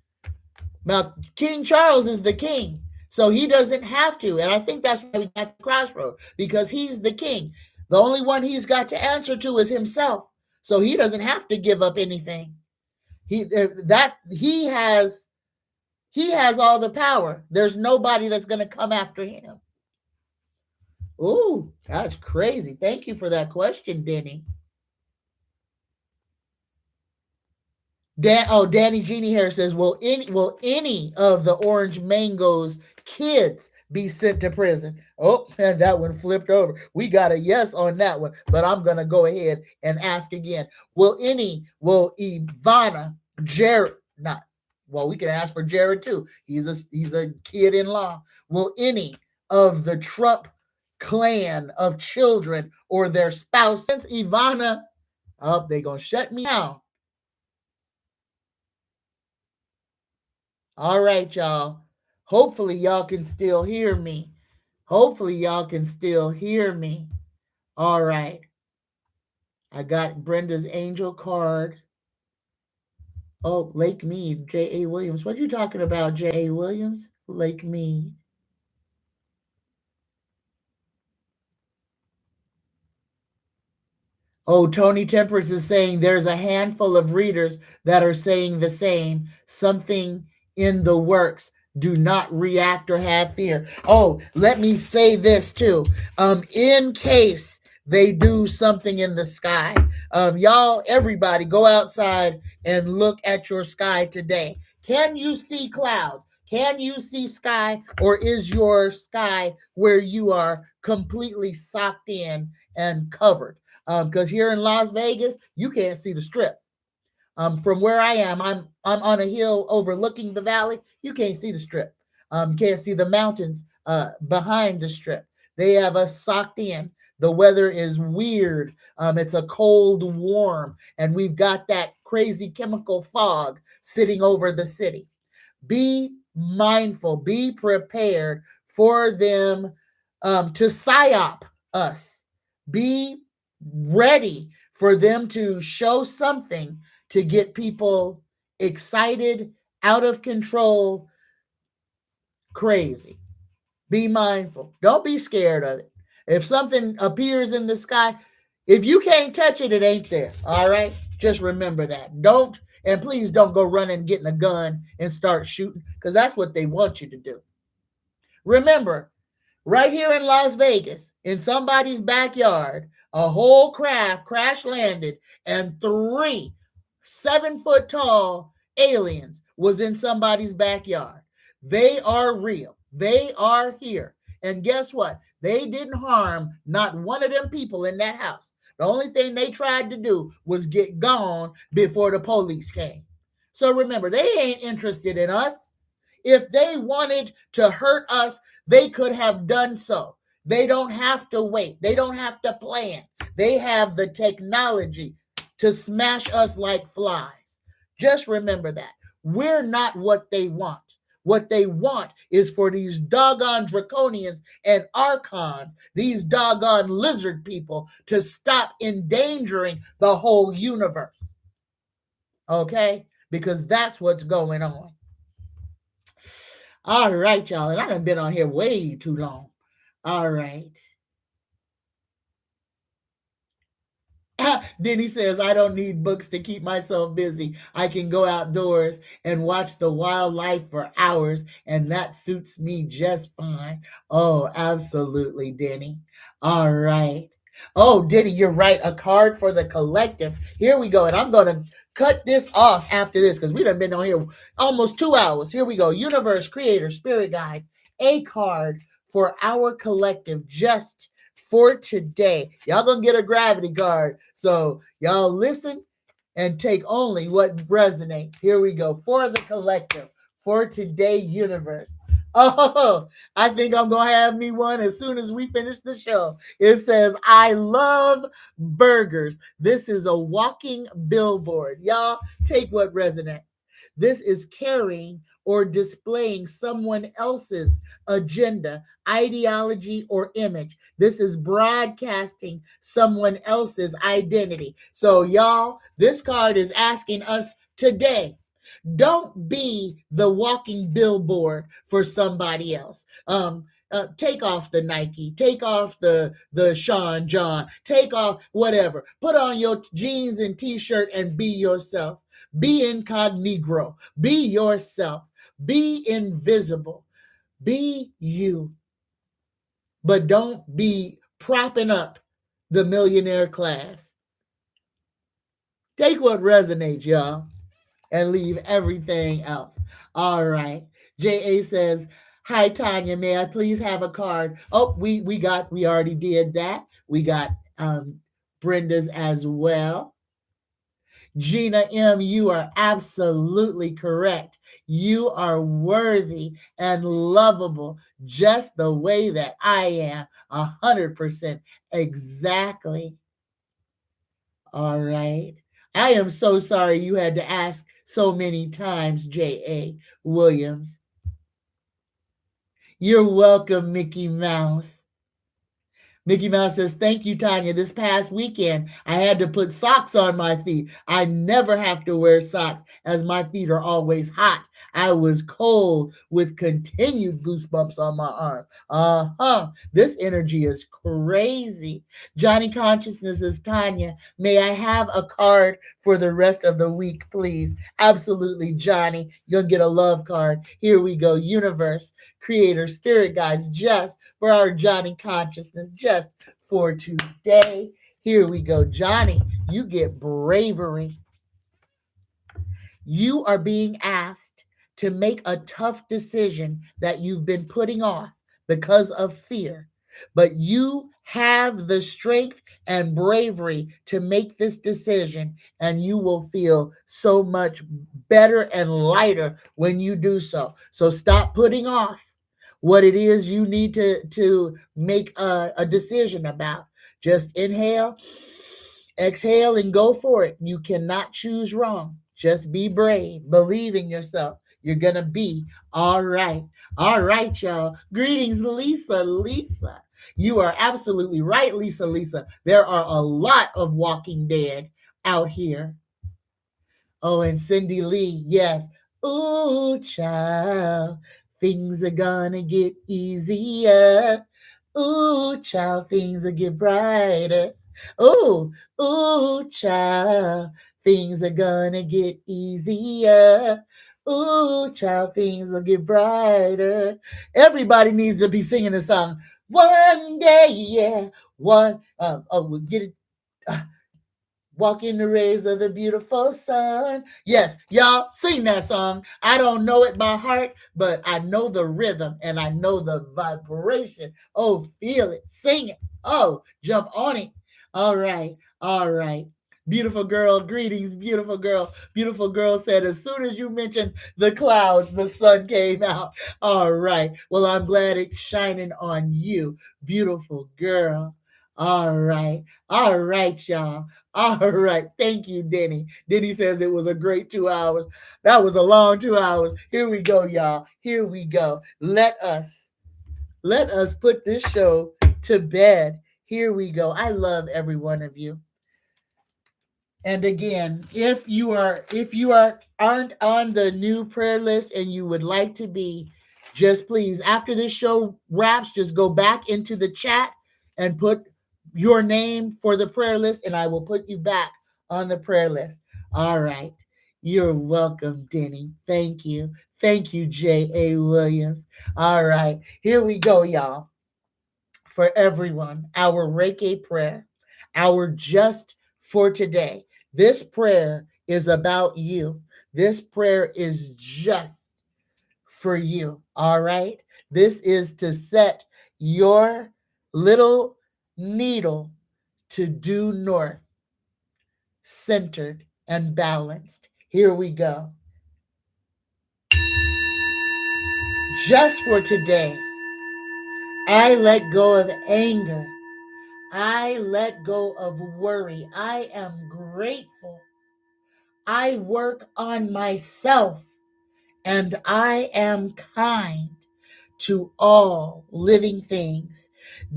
Now, King Charles is the king, so he doesn't have to. And I think that's why we got the crossroad, because he's the king. The only one he's got to answer to is himself. So he doesn't have to give up anything. He has all the power. There's nobody that's going to come after him. Ooh, that's crazy. Thank you for that question, Denny. Danny Jeannie Harris says, will any of the Orange Mango's kids be sent to prison? Oh, and that one flipped over. We got a yes on that one, but I'm going to go ahead and ask again. Will Ivana, Jared, we can ask for Jared too. He's a kid-in-law. Will any of the Trump clan of children or their spouse, since Ivana, they're going to shut me down. All right, y'all. Hopefully y'all can still hear me. All right. I got Brenda's angel card. Oh, Lake Mead, J.A. Williams. What are you talking about, J.A. Williams? Lake Mead. Oh, Tony Temperance is saying there's a handful of readers that are saying the same. Something in the works. Do not react or have fear. Oh, let me say this too. In case they do something in the sky. Y'all, everybody, go outside and look at your sky today. Can you see clouds? Can you see sky, or is your sky where you are completely socked in and covered? Because here in Las Vegas, you can't see the strip. From where I am, I'm on a hill overlooking the valley. You can't see the strip. You can't see the mountains behind the strip. They have us socked in. The weather is weird. It's a cold warm, and we've got that crazy chemical fog sitting over the city. Be mindful, be prepared for them to psyop us. Be ready for them to show something to get people excited, out of control, crazy. Be mindful. Don't be scared of it. If something appears in the sky, if you can't touch it, it ain't there. All right? Just remember that. Don't, and please don't go running, getting a gun and start shooting, because that's what they want you to do. Remember, right here in Las Vegas, in somebody's backyard, a whole craft crash landed, and 3 7-foot tall aliens was in somebody's backyard. They are real. They are here. And guess what? They didn't harm not one of them people in that house. The only thing they tried to do was get gone before the police came. So remember, they ain't interested in us. If they wanted to hurt us, they could have done so. They don't have to wait. They don't have to plan. They have the technology to smash us like flies. Just remember that. We're not what they want. What they want is for these doggone draconians and archons, these doggone lizard people, to stop endangering the whole universe. Okay? Because that's what's going on. All right, y'all. And I done been on here way too long. All right. Denny says, I don't need books to keep myself busy. I can go outdoors and watch the wildlife for hours, and that suits me just fine. Oh, absolutely, Denny. All right. Oh, Denny, you're right. A card for the collective. Here we go. And I'm going to cut this off after this because we done been on here almost 2 hours. Here we go. Universe, creator, spirit guides. A card for our collective just for today. Y'all gonna get a gravity card. So y'all listen and take only what resonates. Here we go. For the collective, for today, universe. Oh, I think I'm gonna have me one as soon as we finish the show. It says, I love burgers. This is a walking billboard. Y'all take what resonates. This is carrying or displaying someone else's agenda, ideology, or image. This is broadcasting someone else's identity. So, y'all, this card is asking us today, don't be the walking billboard for somebody else. Take off the Nike, take off the Sean John, take off whatever. Put on your jeans and t-shirt and be yourself. Be incognito. Be yourself. Be invisible. Be you. But don't be propping up the millionaire class. Take what resonates, y'all, and leave everything else. All right. J.A. says, hi, Tanya. May I please have a card? Oh, we already did that. We got Brenda's as well. Gina M., you are absolutely correct. You are worthy and lovable just the way that I am, 100% exactly. All right. I am so sorry you had to ask so many times, J.A. Williams. You're welcome, Mickey Mouse. Mickey Mouse says, thank you, Tanya. This past weekend, I had to put socks on my feet. I never have to wear socks as my feet are always hot. I was cold with continued goosebumps on my arm. This energy is crazy. Johnny Consciousness is Tanya. May I have a card for the rest of the week, please? Absolutely, Johnny. You're going to get a love card. Here we go. Universe, creator, spirit guides, just for our Johnny Consciousness, just for today. Here we go. Johnny, you get bravery. You are being asked to make a tough decision that you've been putting off because of fear, but you have the strength and bravery to make this decision, and you will feel so much better and lighter when you do so. So stop putting off what it is you need to make a decision about. Just inhale, exhale, and go for it. You cannot choose wrong. Just be brave. Believe in yourself. You're going to be all right. All right, y'all. Greetings, Lisa. Lisa. You are absolutely right, Lisa. Lisa. There are a lot of Walking Dead out here. Oh, and Cindy Lee. Yes. Ooh, child. Things are going to get easier. Ooh, child. Things will get brighter. Ooh, ooh, child, things are gonna get easier. Ooh, child, things will get brighter. Everybody needs to be singing this song. One day, yeah. We'll get it. Walk in the rays of the beautiful sun. Yes, y'all sing that song. I don't know it by heart, but I know the rhythm and I know the vibration. Oh, feel it. Sing it. Oh, jump on it. All right. All right. Beautiful girl, greetings, beautiful girl. Beautiful girl said, as soon as you mentioned the clouds, the sun came out. All right. Well, I'm glad it's shining on you, beautiful girl. All right. All right, y'all. All right. Thank you, Denny. Denny says it was a great 2 hours. That was a long 2 hours. Here we go, y'all. Here we go. Let us put this show to bed. Here we go. I love every one of you. And again, if you aren't on the new prayer list and you would like to be, just please, after this show wraps, just go back into the chat and put your name for the prayer list, and I will put you back on the prayer list. All right. You're welcome, Denny. Thank you. Thank you, J.A. Williams. All right. Here we go, y'all. For everyone, our Reiki prayer, our just for today. This prayer is about you. This prayer is just for you. All right. This is to set your little needle to due north, centered and balanced. Here we go. Just for today, I let go of anger. I let go of worry. I am grateful. I work on myself, and I am kind to all living things.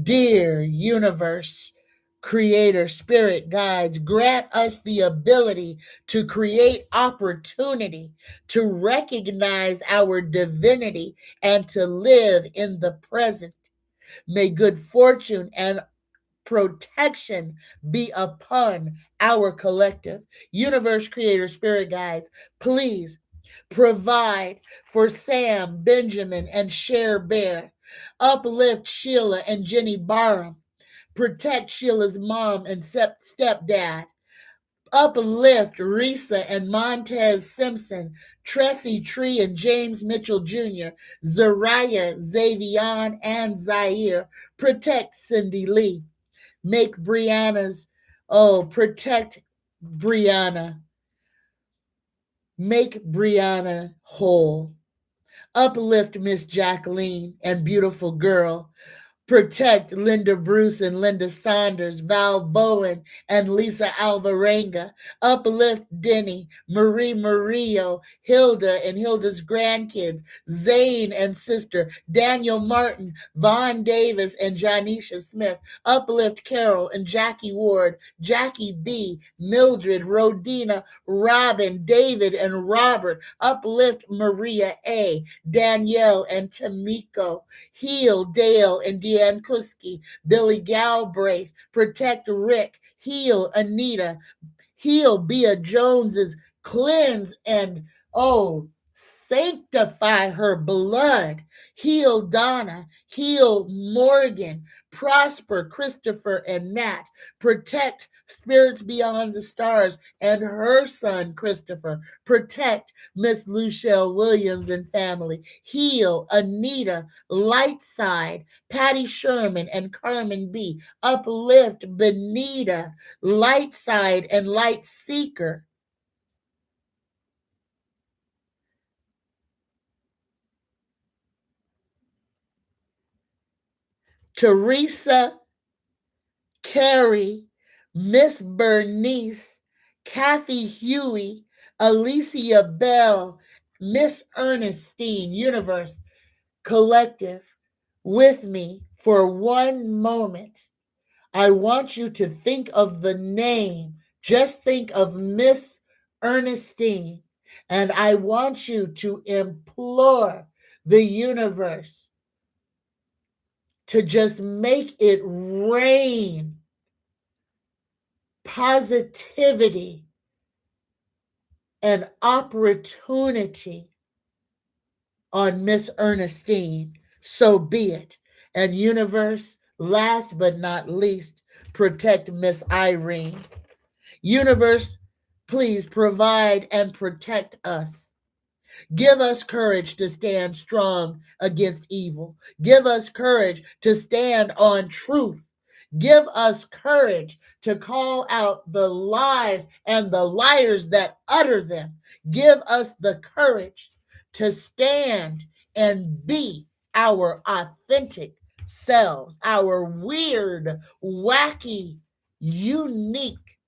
Dear universe, creator, spirit guides, grant us the ability to create opportunity, to recognize our divinity, and to live in the present. May good fortune and protection be upon our collective. Universe, creator, spirit guides, please provide for Sam, Benjamin, and Cher Bear. Uplift Sheila and Jenny Barham. Protect Sheila's mom and stepdad. Uplift Risa and Montez Simpson, Tressie Tree and James Mitchell Jr., Zariah, Xavion, and Zaire. Protect Cindy Lee. Make protect Brianna. Make Brianna whole. Uplift Miss Jacqueline and beautiful girl. Protect Linda Bruce and Linda Saunders, Val Bowen, and Lisa Alvarenga. Uplift Denny, Marie Murillo, Hilda and Hilda's grandkids, Zane and sister, Daniel Martin, Vaughn Davis, and Janisha Smith. Uplift Carol and Jackie Ward, Jackie B, Mildred, Rodina, Robin, David, and Robert. Uplift Maria A, Danielle, and Tamiko. Heal Dale and Deanne Kuski, Billy Galbraith. Protect Rick. Heal Anita. Heal Bea Jones's. Cleanse and Sanctify her blood. Heal Donna. Heal Morgan. Prosper Christopher and Nat. Protect Spirits Beyond the Stars and her son Christopher. Protect Miss Luchelle Williams and family. Heal Anita, Lightside, Patty Sherman and Carmen B. Uplift Benita, Lightside and Light Seeker. Teresa, Carrie, Miss Bernice, Kathy Huey, Alicia Bell, Miss Ernestine, Universe Collective, with me for one moment. I want you to think of the name. Just think of Miss Ernestine. And I want you to implore the universe to just make it rain positivity and opportunity on Miss Ernestine. So be it. And universe, last but not least, protect Miss Irene. Universe, please provide and protect us. Give us courage to stand strong against evil. Give us courage to stand on truth. Give us courage to call out the lies and the liars that utter them. Give us the courage to stand and be our authentic selves, our weird, wacky, unique,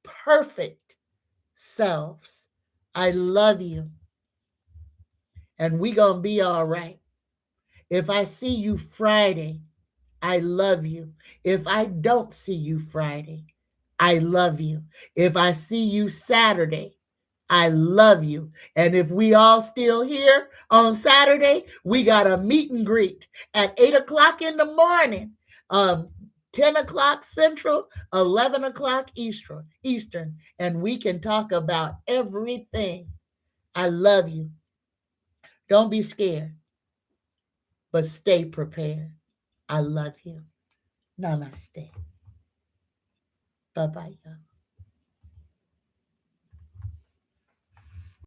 perfect selves. I love you. And we gonna be all right. If I see you Friday, I love you. If I don't see you Friday, I love you. If I see you Saturday, I love you. And if we all still here on Saturday, we got a meet and greet at 8 o'clock in the morning, 10 o'clock Central, 11 o'clock Eastern, and we can talk about everything. I love you. Don't be scared, but stay prepared. I love you. Namaste. Bye-bye, y'all.